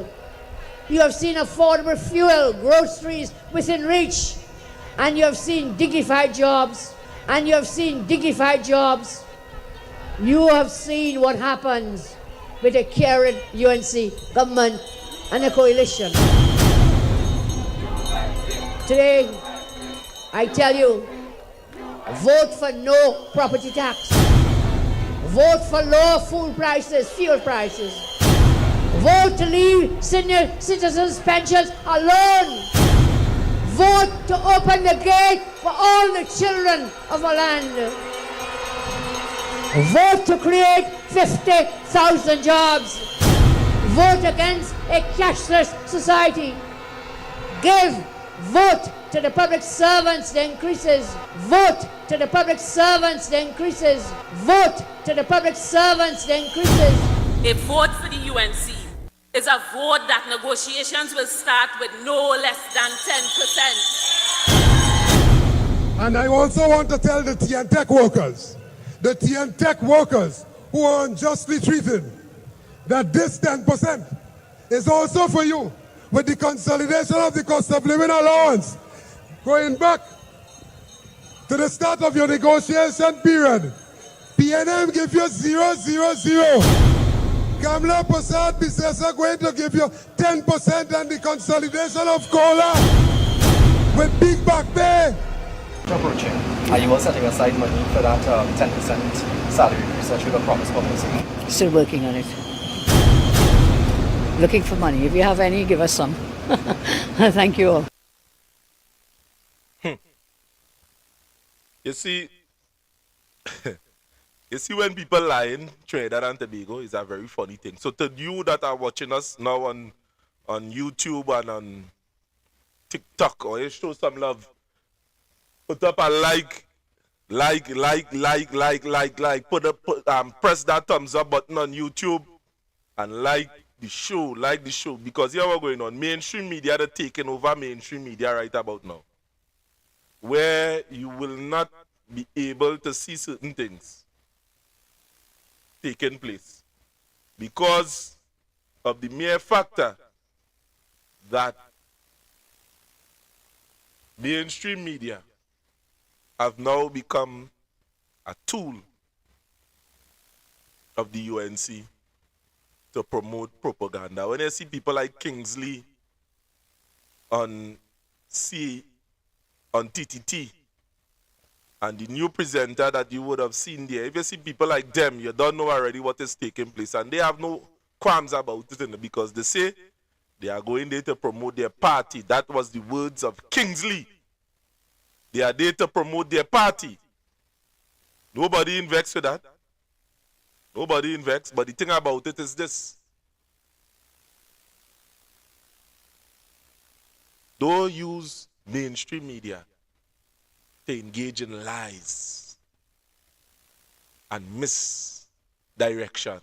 You have seen affordable fuel, groceries within reach. And you have seen dignified jobs. And you have seen dignified jobs. You have seen what happens with a caring UNC government and a coalition. Today, I tell you, vote for no property tax. Vote for low food prices, fuel prices. Vote to leave senior citizens' pensions alone. Vote to open the gate for all the children of our land. Vote to create 50,000 jobs. Vote against a cashless society. Vote to the public servants, the increases. Vote to the public servants, the increases. Vote to the public servants, the increases. A vote for the UNC is a vote that negotiations will start with no less than 10%. And I also want to tell the tea and tech workers, who are unjustly treated, that this 10% is also for you. With the consolidation of the cost of living allowance, going back to the start of your negotiation period, PNM give you 000. Kamla Prasad business are going to give you 10% and the consolidation of COLA with big back pay. Approaching. Are you all setting aside money for that 10% salary increase that you have promised publicly? Still working on it. Looking for money. If you have any, give us some. Thank you all. You see, when people lie in Trinidad and Tobago, it's a very funny thing. So to you that are watching us now on YouTube and on TikTok, or you show some love, put up a like, press that thumbs up button on YouTube and like the show, because here what's going on. Mainstream media are taking over mainstream media right about now, where you will not be able to see certain things taking place because of the mere factor that mainstream media have now become a tool of the UNC to promote propaganda. When I see people like Kingsley on TTT and the new presenter that you would have seen there, if you see people like them, you don't know already what is taking place, and they have no qualms about it because they say they are going there to promote their party. That was the words of Kingsley. They are there to promote their party. Nobody invests with that. Nobody invests, but the thing about it is this. Don't use mainstream media to engage in lies and misdirection.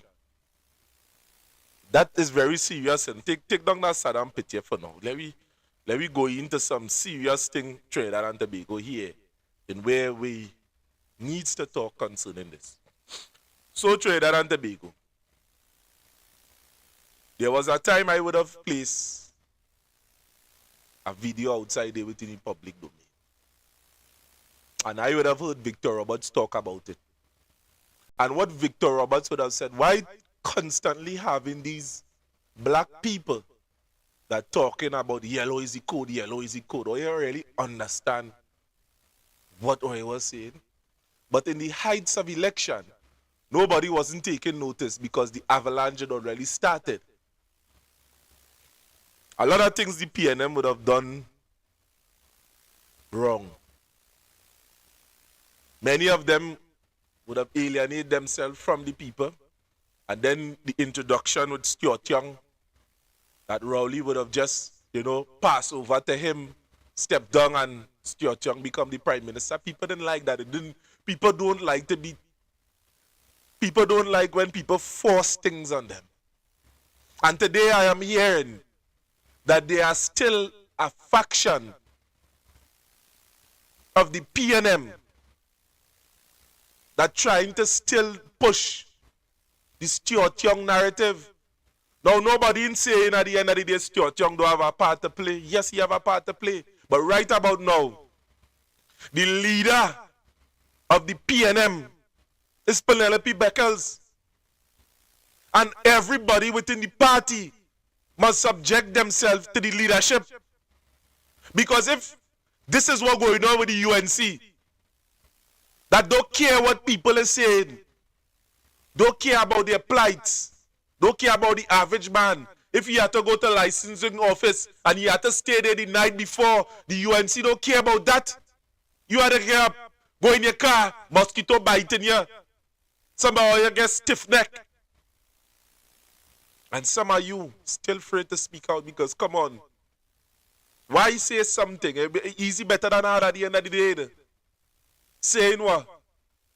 That is very serious, and take down that Saddam picture for now. Let me go into some serious thing, Trinidad and Tobago here, in where we needs to talk concerning this. So Trinidad and Tobago, there was a time I would have placed a video outside there within the public domain. And I would have heard Victor Roberts talk about it. And what Victor Roberts would have said, why constantly having these black people that talking about yellow is the code, yellow is the code? Or you really understand what I was saying? But in the heights of election, nobody wasn't taking notice because the avalanche had already started. A lot of things the PNM would have done wrong. Many of them would have alienated themselves from the people. And then the introduction with Stuart Young, that Rowley would have just, passed over to him, stepped down, and Stuart Young become the prime minister. People didn't like that. People don't like when people force things on them. And today I am hearing that there are still a faction of the PNM that trying to still push the Stuart Young narrative. Now, nobody in saying at the end of the day Stuart Young don't have a part to play. Yes, he have a part to play. But right about now, the leader of the PNM is Penelope Beckles. And everybody within the party must subject themselves to the leadership. Because if this is what's going on with the UNC, that don't care what people are saying, don't care about their plights, don't care about the average man. If you had to go to licensing office and you had to stay there the night before, the UNC don't care about that. You had to get up, go in your car, mosquito biting you. Somehow you get stiff neck. And some of you still afraid to speak out because, come on, why say something? It'd be easy better than hard at the end of the day. Saying what?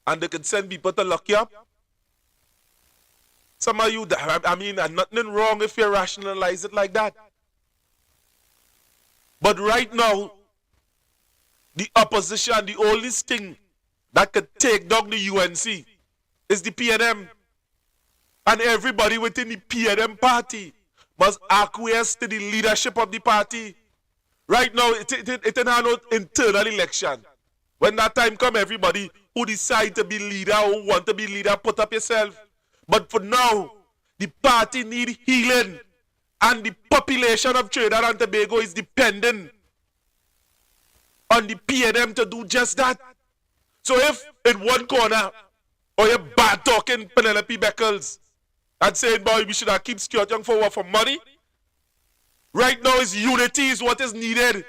And they can send people to lock you up. Some of you, and nothing wrong if you rationalize it like that. But right now, the opposition, the only thing that could take down the UNC is the PNM. And everybody within the PNM party must acquiesce to the leadership of the party. Right now, it ain't no internal election. When that time come, everybody who decide to be leader, who want to be leader, put up yourself. But for now, the party need healing. And the population of Trinidad and Tobago is dependent on the PNM to do just that. So if in one corner, or you're bad talking Penelope Beckles and saying, boy, we should have keep Stuart Young for what? For money? Right now is unity is what is needed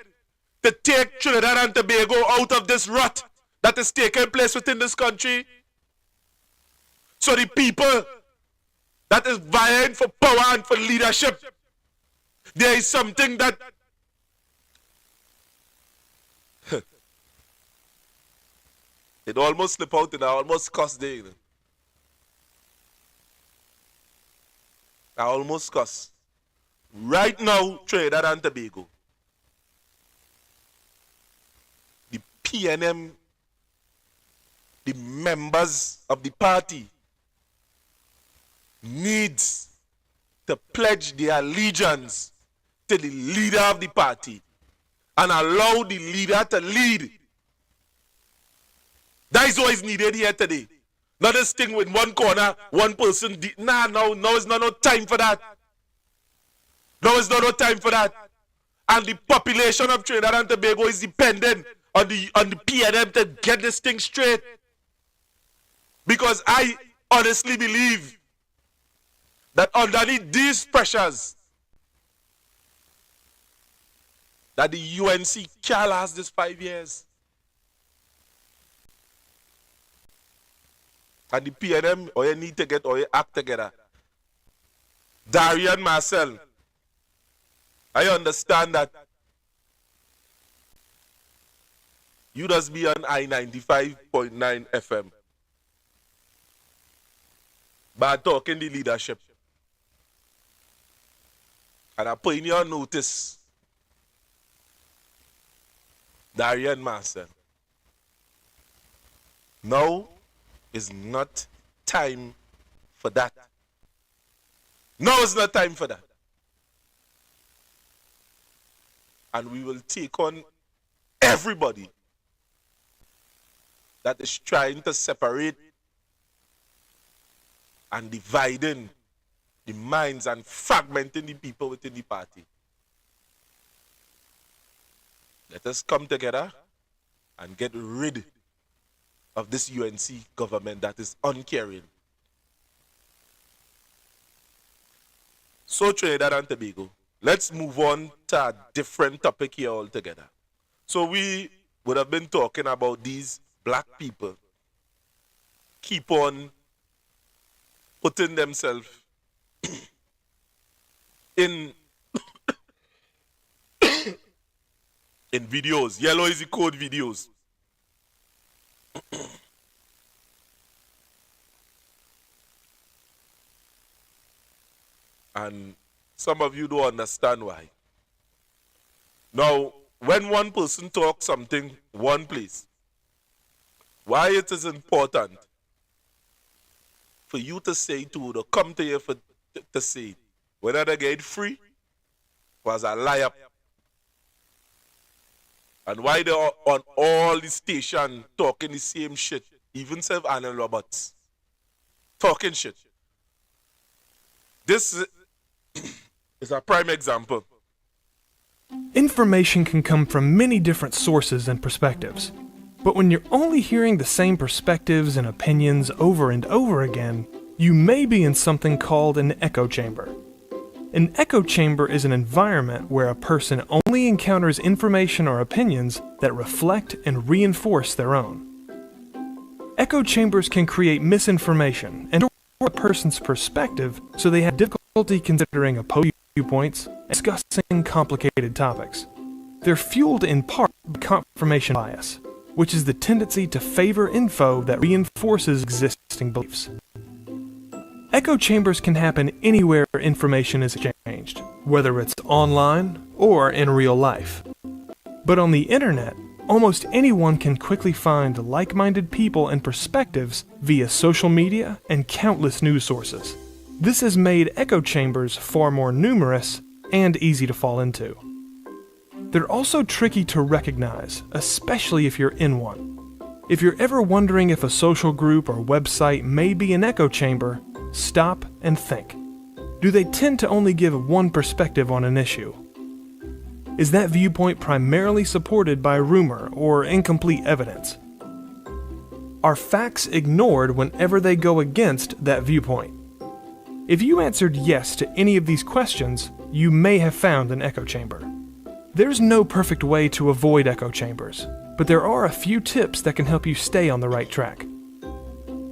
to take Trinidad and Tobago out of this rut that is taking place within this country. So the people that is vying for power and for leadership, there is something that it almost slip out and I almost cuss there. I almost cuss. Right now, Trinidad and Tobago, the PNM, the members of the party needs to pledge their allegiance to the leader of the party and allow the leader to lead. That is what is needed here today. Not this thing with one corner, one person. No, it's not no time for that. No, it's not no time for that. And the population of Trinidad and Tobago is dependent on the PNM to get this thing straight. Because I honestly believe that underneath these pressures, that the UNC can last this 5 years. And the PNM, or you need to get or you act together. Darian Marcel, I understand that you just be on I-95.9 FM. But talking the leadership. And I put in your notice, Darian Marcel. Now is not time for that. Now is not time for that. And we will take on everybody that is trying to separate and dividing the minds and fragmenting the people within the party. Let us come together and get rid of this UNC government that is uncaring. So Trinidad and Tobago, let's move on to a different topic here altogether. So we would have been talking about these black people keep on putting themselves in in videos, yellow is the code videos. And some of you don't understand why. Now, when one person talks something one place, why it is important for you to say to come to you to say whether they get free was a lie. And why they are on all the station talking the same shit, even Sir Arnold Roberts talking shit. This is a prime example. Information can come from many different sources and perspectives. But when you're only hearing the same perspectives and opinions over and over again, you may be in something called an echo chamber. An echo chamber is an environment where a person only encounters information or opinions that reflect and reinforce their own. Echo chambers can create misinformation and distort a person's perspective so they have difficulty considering opposing viewpoints and discussing complicated topics. They're fueled in part by confirmation bias, which is the tendency to favor info that reinforces existing beliefs. Echo chambers can happen anywhere information is exchanged, whether it's online or in real life. But on the internet, almost anyone can quickly find like-minded people and perspectives via social media and countless news sources. This has made echo chambers far more numerous and easy to fall into. They're also tricky to recognize, especially if you're in one. If you're ever wondering if a social group or website may be an echo chamber, stop and think. Do they tend to only give one perspective on an issue? Is that viewpoint primarily supported by rumor or incomplete evidence? Are facts ignored whenever they go against that viewpoint? If you answered yes to any of these questions, you may have found an echo chamber. There's no perfect way to avoid echo chambers, but there are a few tips that can help you stay on the right track.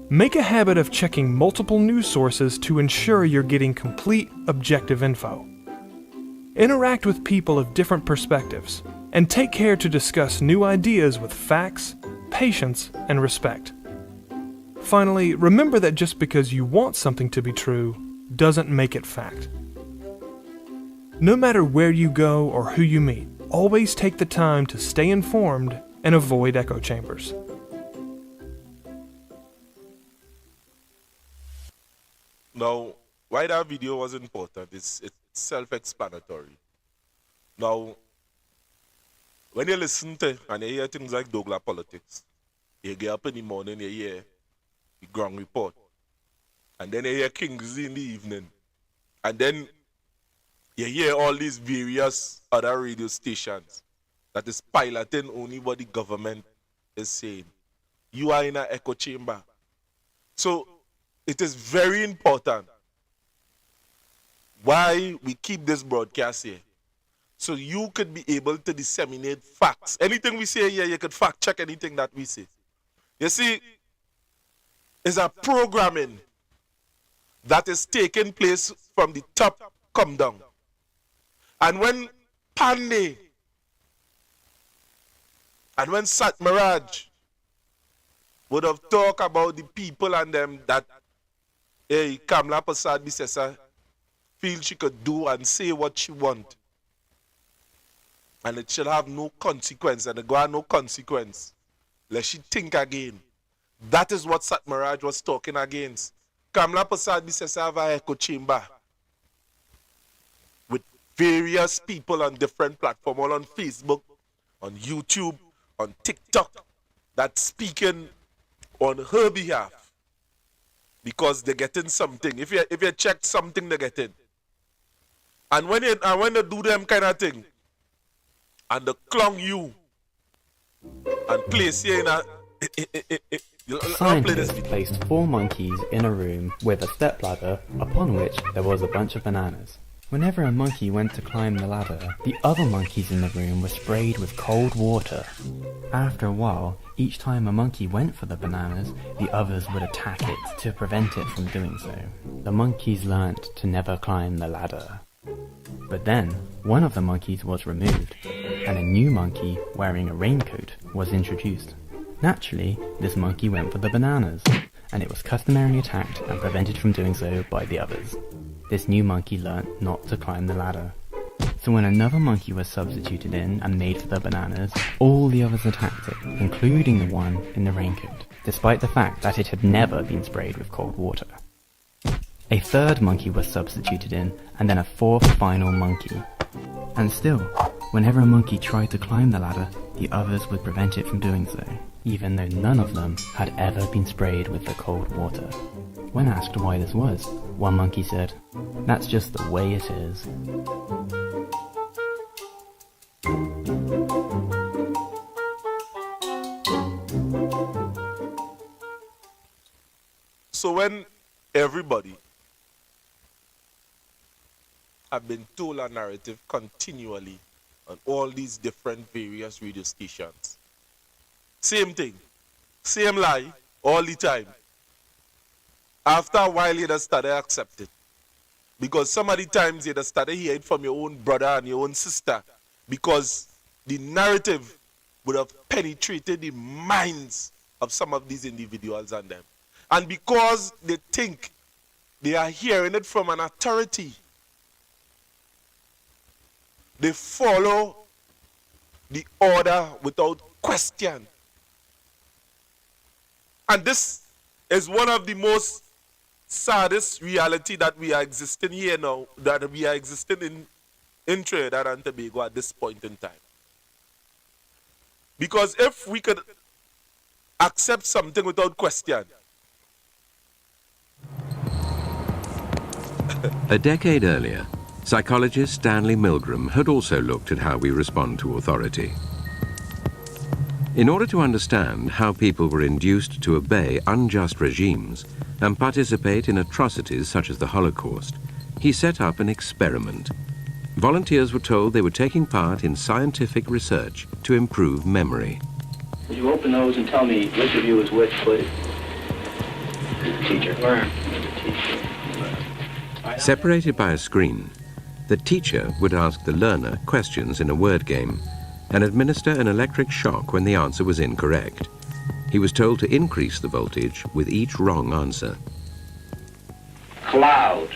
Make a habit of checking multiple news sources to ensure you're getting complete, objective info. Interact with people of different perspectives, and take care to discuss new ideas with facts, patience, and respect. Finally, remember that just because you want something to be true doesn't make it fact. No matter where you go or who you meet, always take the time to stay informed and avoid echo chambers. Now, why that video was important is it's self-explanatory. Now, when you listen to and you hear things like Douglas politics, you get up in the morning, you hear the ground report, and then you hear Kingsley in the evening, and then you hear all these various other radio stations that is piloting only what the government is saying. You are in an echo chamber. So it is very important why we keep this broadcast here. So you could be able to disseminate facts. Anything we say here, you could fact check anything that we say. You see, it's a programming that is taking place from the top come down. And when Pandey and when Sat Miraj would have talked about the people and them that, hey, Kamla Prasad Bisesa feel she could do and say what she want. And it should have no consequence, and it go have no consequence. Let she think again. That is what Sat Miraj was talking against. Kamla Prasad Bisesa have an echo chamber with various people on different platforms, all on Facebook, on YouTube, on TikTok, that's speaking on her behalf. because they're getting something. If you check something, they're getting. And when they do them kind of thing, and they clong you and place you in a Scientists placed 4 monkeys in a room with a stepladder upon which there was a bunch of bananas. Whenever a monkey went to climb the ladder, the other monkeys in the room were sprayed with cold water. After a while, each time a monkey went for the bananas, the others would attack it to prevent it from doing so. The monkeys learnt to never climb the ladder. But then, one of the monkeys was removed, and a new monkey wearing a raincoat was introduced. Naturally, this monkey went for the bananas, and it was customarily attacked and prevented from doing so by the others. This new monkey learnt not to climb the ladder. So when another monkey was substituted in and made for the bananas, all the others attacked it, including the one in the raincoat, despite the fact that it had never been sprayed with cold water. A third monkey was substituted in, and then a fourth final monkey. And still, whenever a monkey tried to climb the ladder, the others would prevent it from doing so, even though none of them had ever been sprayed with the cold water. When asked why this was, one monkey said, "That's just the way it is." So when everybody have been told a narrative continually on all these different various radio stations, same thing, same lie, all the time. After a while, you just started accept it. Because some of the times you just started hearing it from your own brother and your own sister, because the narrative would have penetrated the minds of some of these individuals and them. And because they think they are hearing it from an authority, they follow the order without question. And this is one of the most saddest reality that we are existing here now, that we are existing in Trinidad and Tobago at this point in time. Because if we could accept something without question. A decade earlier, psychologist Stanley Milgram had also looked at how we respond to authority. In order to understand how people were induced to obey unjust regimes and participate in atrocities such as the Holocaust, he set up an experiment. Volunteers were told they were taking part in scientific research to improve memory. Would you open those and tell me which of you is which, please? Teacher. Where? Teacher. Separated by a screen, the teacher would ask the learner questions in a word game and administer an electric shock when the answer was incorrect. He was told to increase the voltage with each wrong answer. Cloud.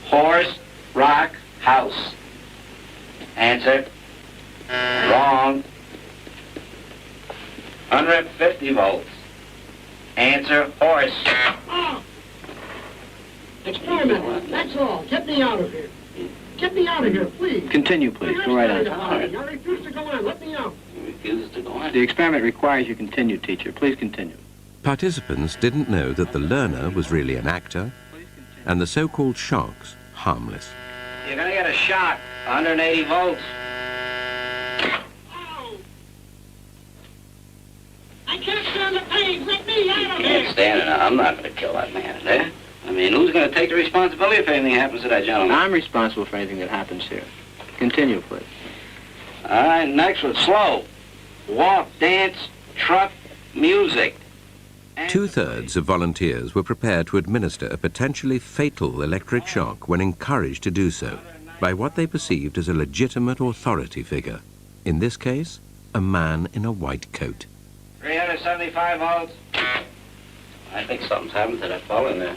Horse. Rock. House. Answer. Wrong. 150 volts. Answer. Horse. Oh. Experiment. That's all. Get me out of here. Get me out of here, please. Continue, please. Go right on. I refuse to go on. Let me out. Refuses to go on. The experiment requires you continue, teacher. Please continue. Participants didn't know that the learner was really an actor and the so-called shocks harmless. You're going to get a shock. 180 volts. Oh. I can't stand the pain. Let me out of You here. can't stand it. I'm not going to kill that man there. I mean, who's going to take the responsibility if anything happens to that gentleman? I'm responsible for anything that happens here. Continue, please. All right, next one. Slow. Walk, dance, truck, music. 2/3 of volunteers were prepared to administer a potentially fatal electric shock when encouraged to do so by what they perceived as a legitimate authority figure. In this case, a man in a white coat. 375 volts. I think something's happened to that fellow in there.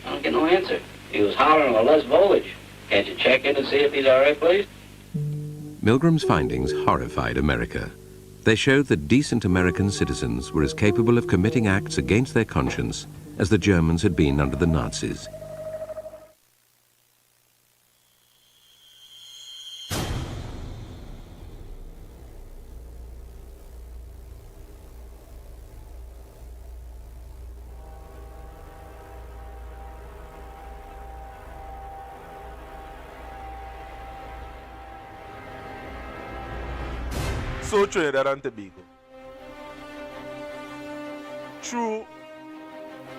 I don't get no answer. He was hollering a less voltage. Can't you check in and see if he's all right, please? Milgram's findings horrified America. They showed that decent American citizens were as capable of committing acts against their conscience as the Germans had been under the Nazis. also Trinidad and Tobago, through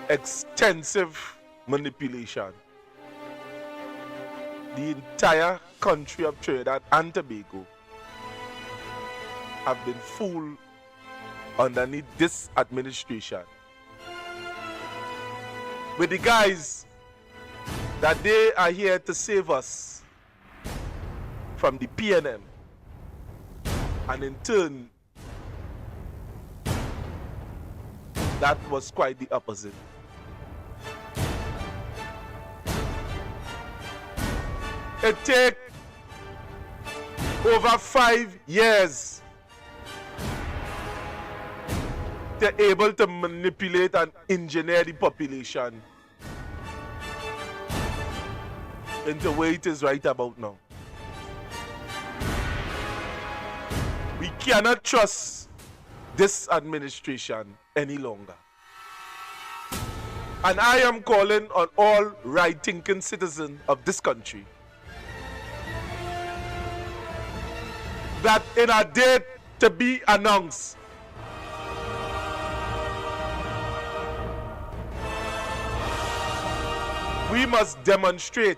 extensive manipulation, the entire country of Trinidad and Tobago have been fooled underneath this administration with the guys that they are here to save us from the PNM, and in turn that was quite the opposite. It took over 5 years to able to manipulate and engineer the population into where it is right about now. We cannot trust this administration any longer. And I am calling on all right-thinking citizens of this country that in a date to be announced, we must demonstrate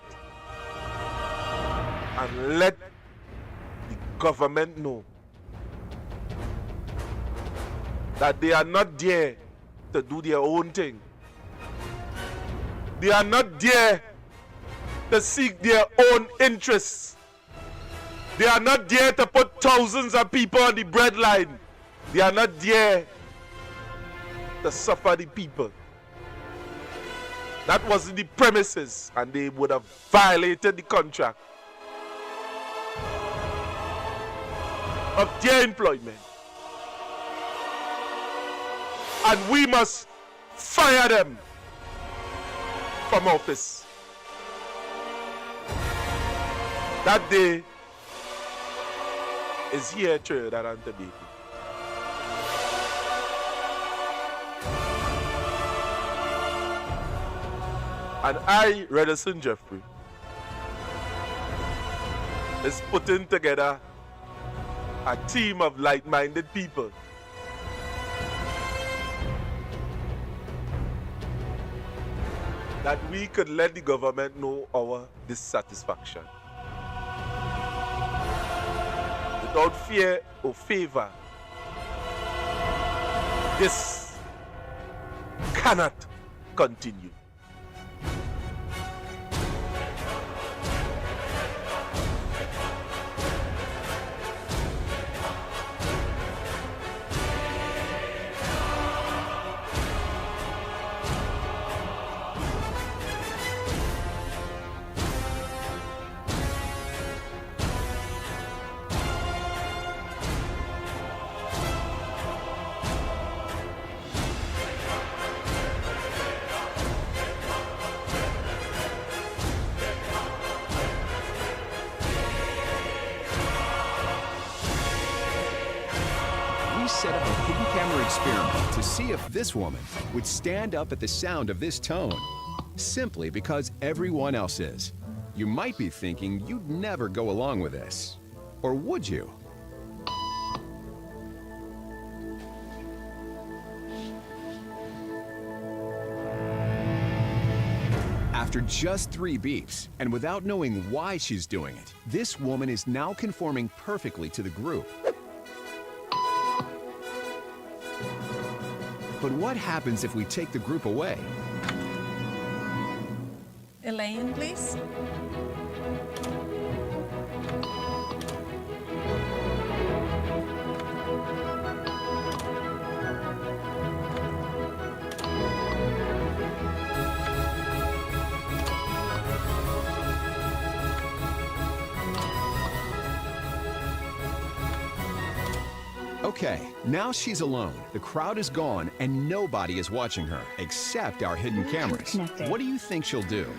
and let the government know that they are not there to do their own thing. They are not there to seek their own interests. They are not there to put thousands of people on the breadline. They are not there to suffer the people. That was the premises, and they would have violated the contract of their employment. And we must fire them from office. That day is here, Trinidad and Tobago. And I, Redison Jeffrey, is putting together a team of like-minded people that we could let the government know our dissatisfaction without fear or favor. This cannot continue. Set up a hidden camera experiment to see if this woman would stand up at the sound of this tone, simply because everyone else is. You might be thinking you'd never go along with this. Or would you? After just 3 beeps, and without knowing why she's doing it, this woman is now conforming perfectly to the group. But what happens if we take the group away? Elaine, please. Okay, now she's alone. The crowd is gone and nobody is watching her, except our hidden cameras. What do you think she'll do?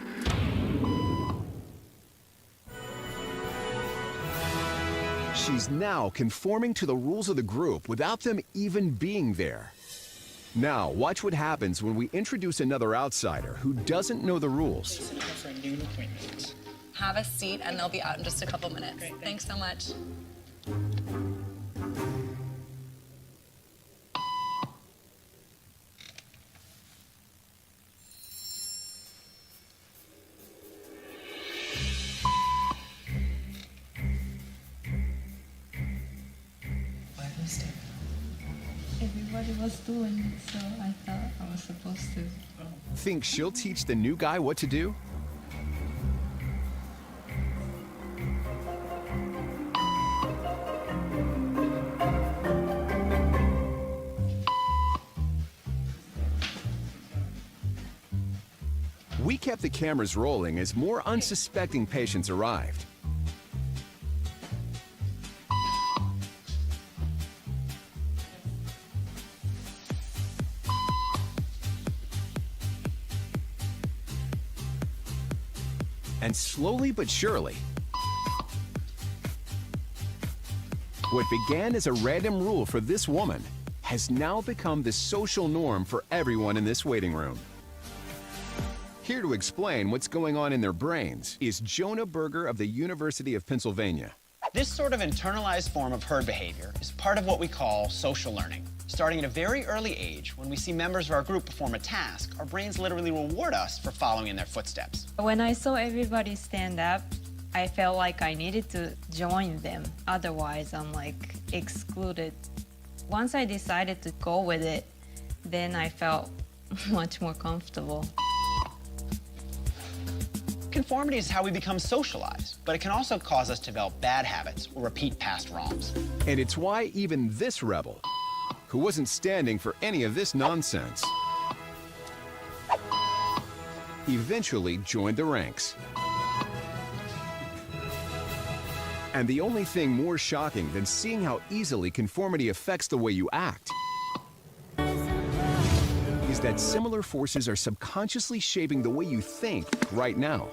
She's now conforming to the rules of the group without them even being there. Now, watch what happens when we introduce another outsider who doesn't know the rules. Have a seat and they'll be out in just a couple minutes. Thanks so much. was doing, so I thought I was supposed to. Think she'll teach the new guy what to do? We kept the cameras rolling as more unsuspecting patients arrived. And slowly but surely, what began as a random rule for this woman has now become the social norm for everyone in this waiting room. Here to explain what's going on in their brains is Jonah Berger of the University of Pennsylvania. This sort of internalized form of herd behavior is part of what we call social learning. Starting at a very early age, when we see members of our group perform a task, our brains literally reward us for following in their footsteps. When I saw everybody stand up, I felt like I needed to join them. Otherwise, I'm like excluded. Once I decided to go with it, then I felt much more comfortable. Conformity is how we become socialized, but it can also cause us to develop bad habits or repeat past wrongs. And it's why even this rebel, who wasn't standing for any of this nonsense, eventually joined the ranks. And the only thing more shocking than seeing how easily conformity affects the way you act is that similar forces are subconsciously shaping the way you think right now.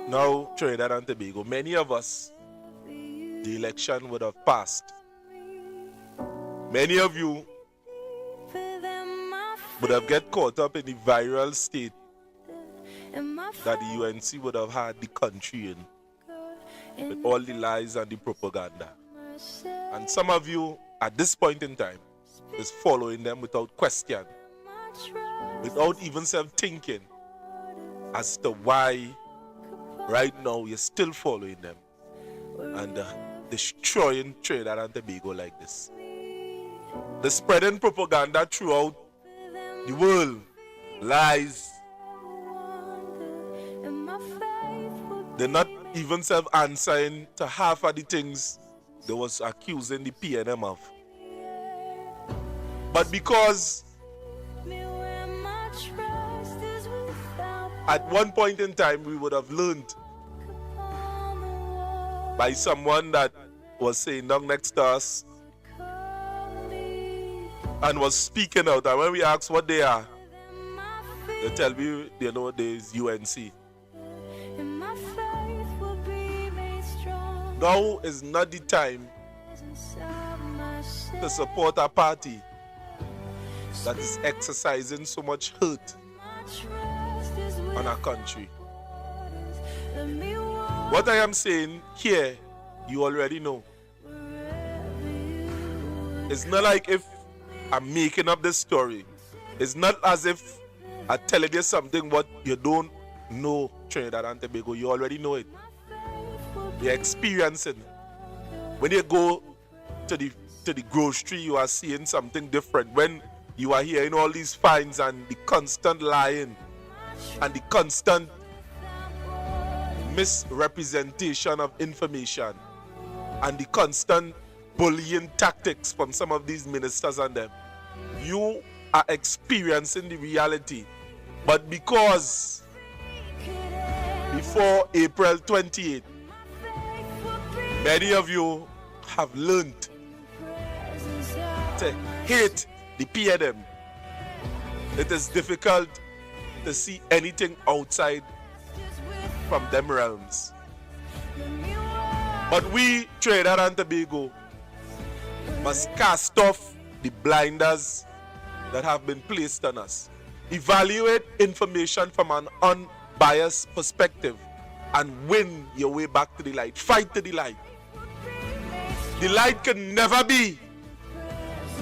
Now, Trinidad and Tobago, many of us, the election would have passed. Many of you would have get caught up in the viral state that the UNC would have had the country in, with all the lies and the propaganda. And some of you, at this point in time, is following them without question, without even self-thinking as to why right now you're still following them and destroying Trinidad and Tobago like this. They're spreading propaganda throughout the world, lies. They're not even self-answering to half of the things they was accusing the PNM of. But because at one point in time we would have learned by someone that was saying down next to us and was speaking out, and when we asked what they are, they tell me they know there's UNC. Now is not the time to support a party that is exercising so much hurt on our country. What I am saying here, you already know. It's not like if I'm making up this story. It's not as if I'm telling you something what you don't know, Trinidad and Tobago. You already know it. You're experiencing. When you go to the grocery, you are seeing something different. When you are hearing all these fines and the constant lying and the constant misrepresentation of information and the constant bullying tactics from some of these ministers and them, you are experiencing the reality. But because before April 28th, many of you have learned to hate the PNM, it is difficult to see anything outside from them realms. But we, Trinidad and Tobago, must cast off the blinders that have been placed on us. Evaluate information from an unbiased perspective and win your way back to the light. Fight to the light. The light can never be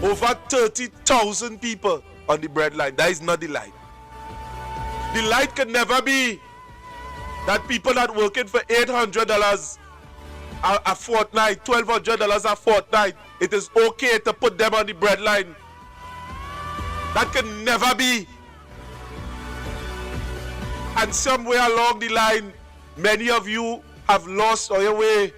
over 30,000 people on the breadline. That is not the light. The light can never be that people that working for $800 a fortnight, $1,200 a fortnight, it is okay to put them on the breadline. That can never be. And somewhere along the line, many of you have lost your way.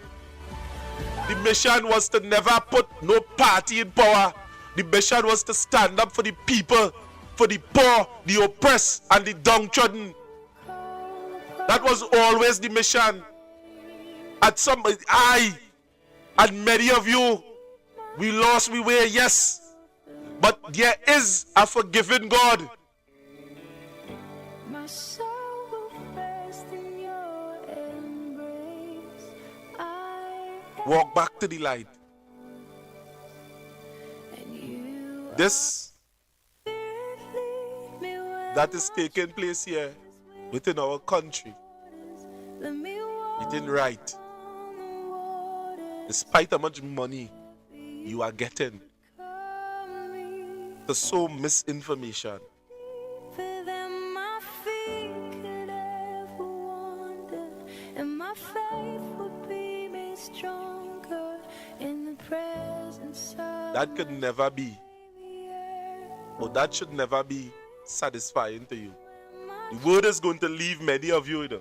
The mission was to never put no party in power. The mission was to stand up for the people, for the poor, the oppressed, and the downtrodden. That was always the mission. I and many of you, we lost we way, yes. But there is a forgiving God. Walk back to the light. This that is taking place here within our country, it ain't right. Despite how much money you are getting to sow misinformation. That could never be, or that should never be satisfying to you. The word is going to leave many of you. The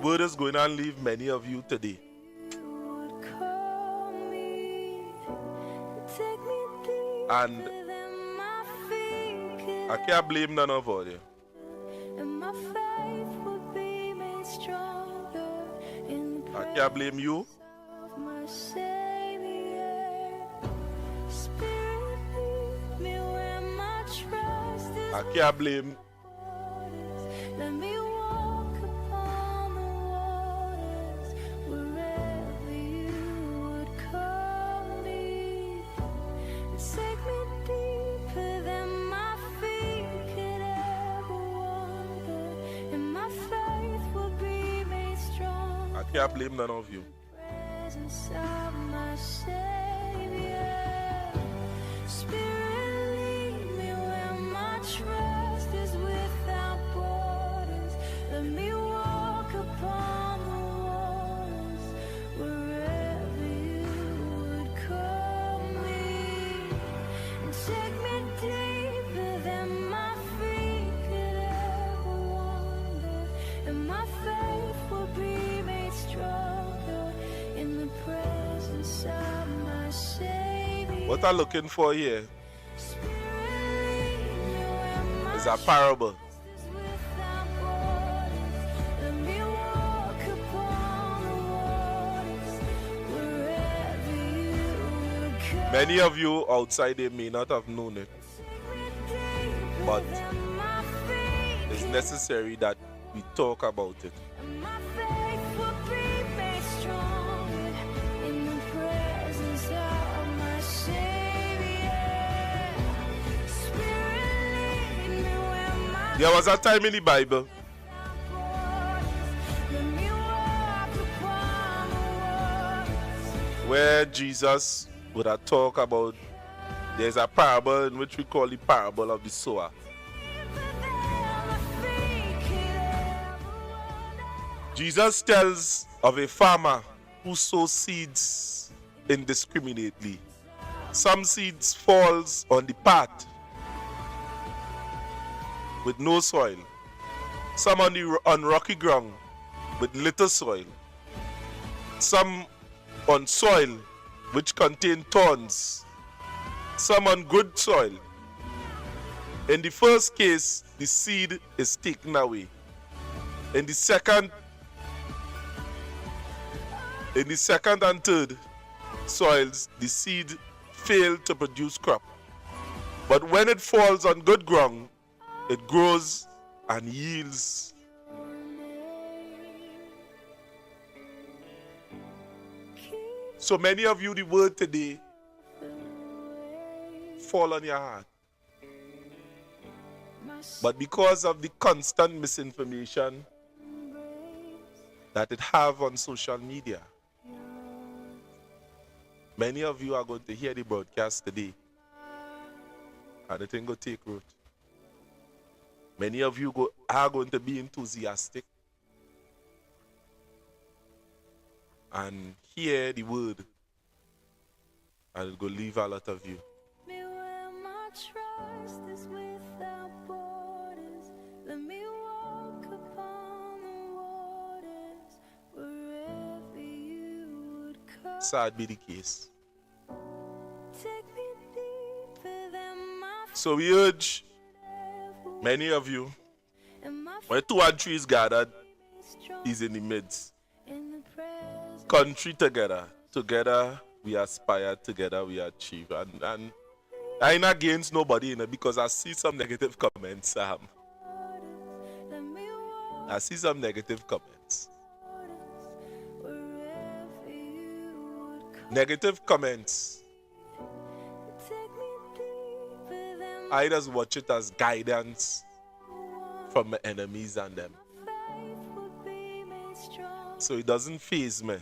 word is going to leave many of you today. And I can't blame none of you. I can't blame you. I can't blame I can't blame none of you. What I'm looking for here is a parable. Many of you outside there may not have known it, but it's necessary that we talk about it. There was a time in the Bible where Jesus would have talked about, there's a parable in which we call the parable of the sower. Jesus tells of a farmer who sows seeds indiscriminately. Some seeds falls on the path with no soil, some on rocky ground with little soil, some on soil which contain thorns, some on good soil. In the first case, the seed is taken away. In the second and third soils, the seed fail to produce crop. But when it falls on good ground, it grows and yields. So many of you, the word today fall on your heart. But because of the constant misinformation that it have on social media, many of you are going to hear the broadcast today and the thing go take root. Many of you are going to be enthusiastic and hear the word, and it will leave a lot of you. Sad be the case. So we urge many of you, where 2 and 3 is gathered, is in the midst. Country together. Together we aspire, together we achieve. And I ain't against nobody, because I see some negative comments, Sam. I see some negative comments. Negative comments. I just watch it as guidance from my enemies and them. So it doesn't faze me.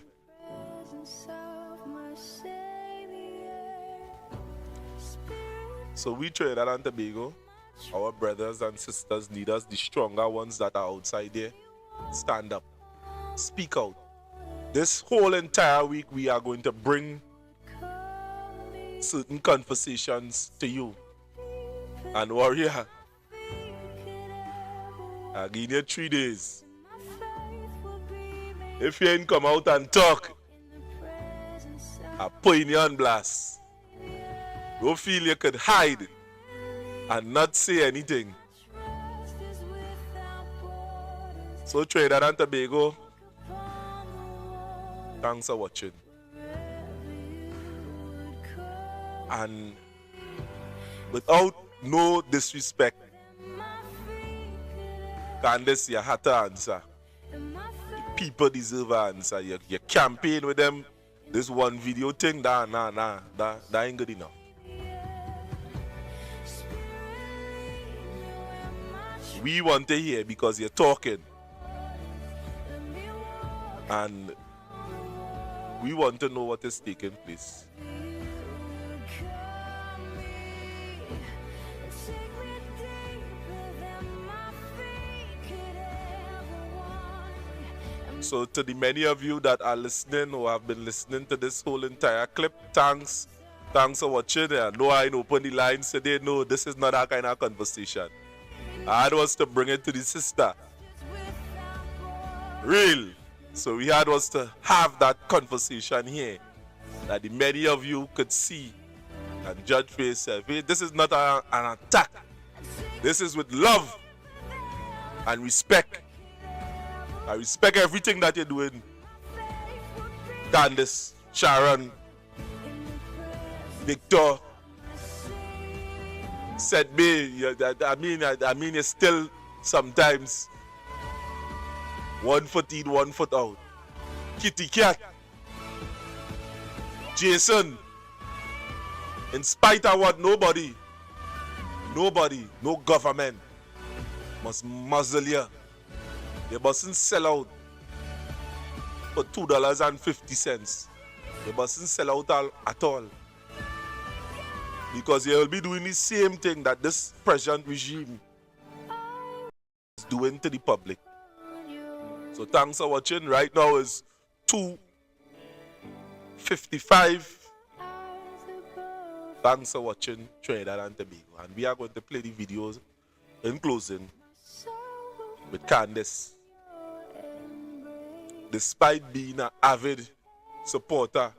So we Trinidad and Tobago, our brothers and sisters need us, the stronger ones that are outside there. Stand up. Speak out. This whole entire week we are going to bring certain conversations to you. And warrior, I'll give you 3 days. If you ain't come out and talk, I'll put you on blast. Don't feel you could hide and not say anything. So Trinidad and Tobago, thanks for watching. And without no disrespect, Candace, you had to answer. The people deserve an answer. You campaign with them. This one video thing, that ain't good enough. We want to hear because you're talking. And we want to know what is taking place. So to the many of you that are listening or have been listening to this whole entire clip, thanks for watching. I know I open the lines today. No, this is not that kind of conversation. I had was to bring it to the sister. Real. So we had was to have that conversation here, that the many of you could see and judge for yourself. This is not an attack. This is with love and respect. I respect everything that you're doing. Candace, Sharon, Victor, said me. I mean, you're still sometimes 1 foot in, 1 foot out. Kitty Cat, Jason, in spite of what nobody, no government must muzzle you. You mustn't sell out for $2.50. You mustn't sell out at all. Because you will be doing the same thing that this present regime is doing to the public. So thanks for watching. Right now is 2:55. Thanks for watching Trinidad and Tobago. And we are going to play the videos in closing with Candace. Despite being an avid supporter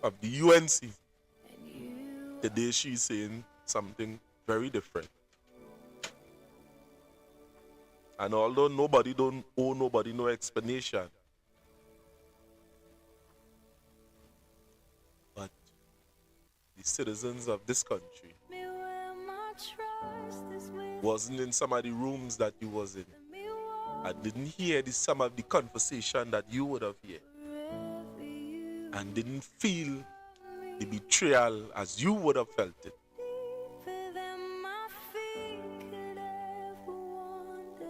of the UNC, today she's saying something very different. And although nobody don't owe nobody no explanation, but the citizens of this country wasn't in some of the rooms that you was in. I didn't hear some of the conversation that you would have heard. And didn't feel the betrayal as you would have felt it.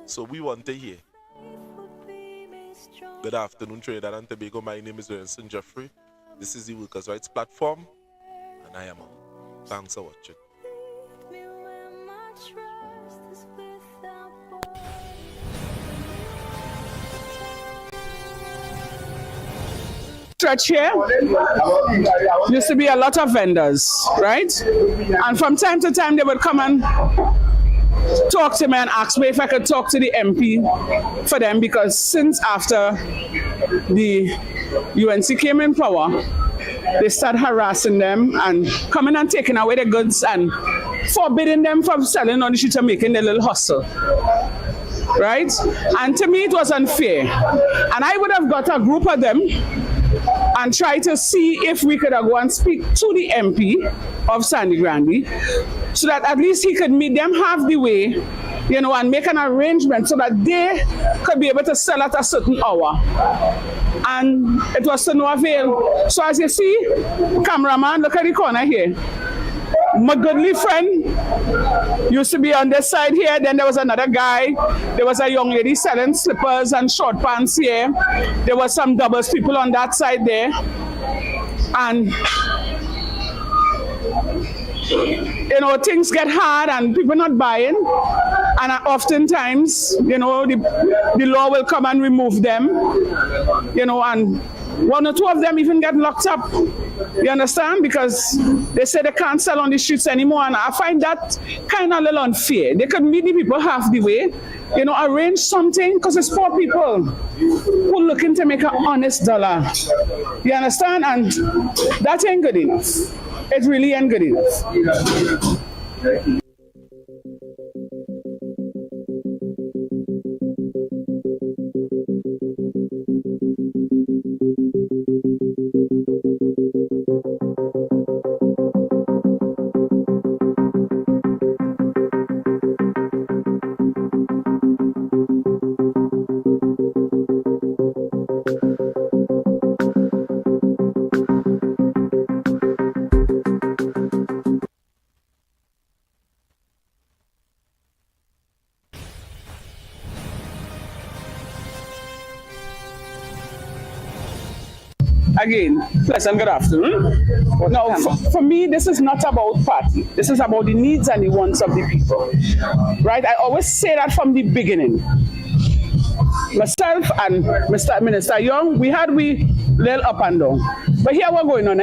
So we want to hear. Good afternoon, Trinidad and Tobago. My name is Winston Jeffrey. This is the Workers' Rights Platform, and I am out. Thanks for watching. Stretch here used to be a lot of vendors, right? And from time to time they would come and talk to me and ask me if I could talk to the MP for them, because since after the UNC came in power, they started harassing them and coming and taking away their goods and forbidding them from selling on the street and making their little hustle. Right? And to me it was unfair. And I would have got a group of them and try to see if we could go and speak to the MP of Sandy Grande so that at least he could meet them halfway, you know, and make an arrangement so that they could be able to sell at a certain hour. And it was to no avail. So as you see, cameraman, look at the corner here. My goodly friend used to be on this side here. Then there was another guy. There was a young lady selling slippers and short pants here. There was some doubles people on that side there. And, you know, things get hard and people not buying. And oftentimes, you know, the law will come and remove them. You know, and one or two of them even get locked up. You understand? Because they say they can't sell on the streets anymore. And I find that kind of a little unfair. They could meet the people half the way, you know, arrange something, because it's poor people who are looking to make an honest dollar. You understand? And that ain't good enough. It really ain't good enough. Again, pleasant good afternoon. Now, for me, this is not about party. This is about the needs and the wants of the people. Right? I always say that from the beginning. Myself and Mr. Minister Young, we little up and down. But here we're going on,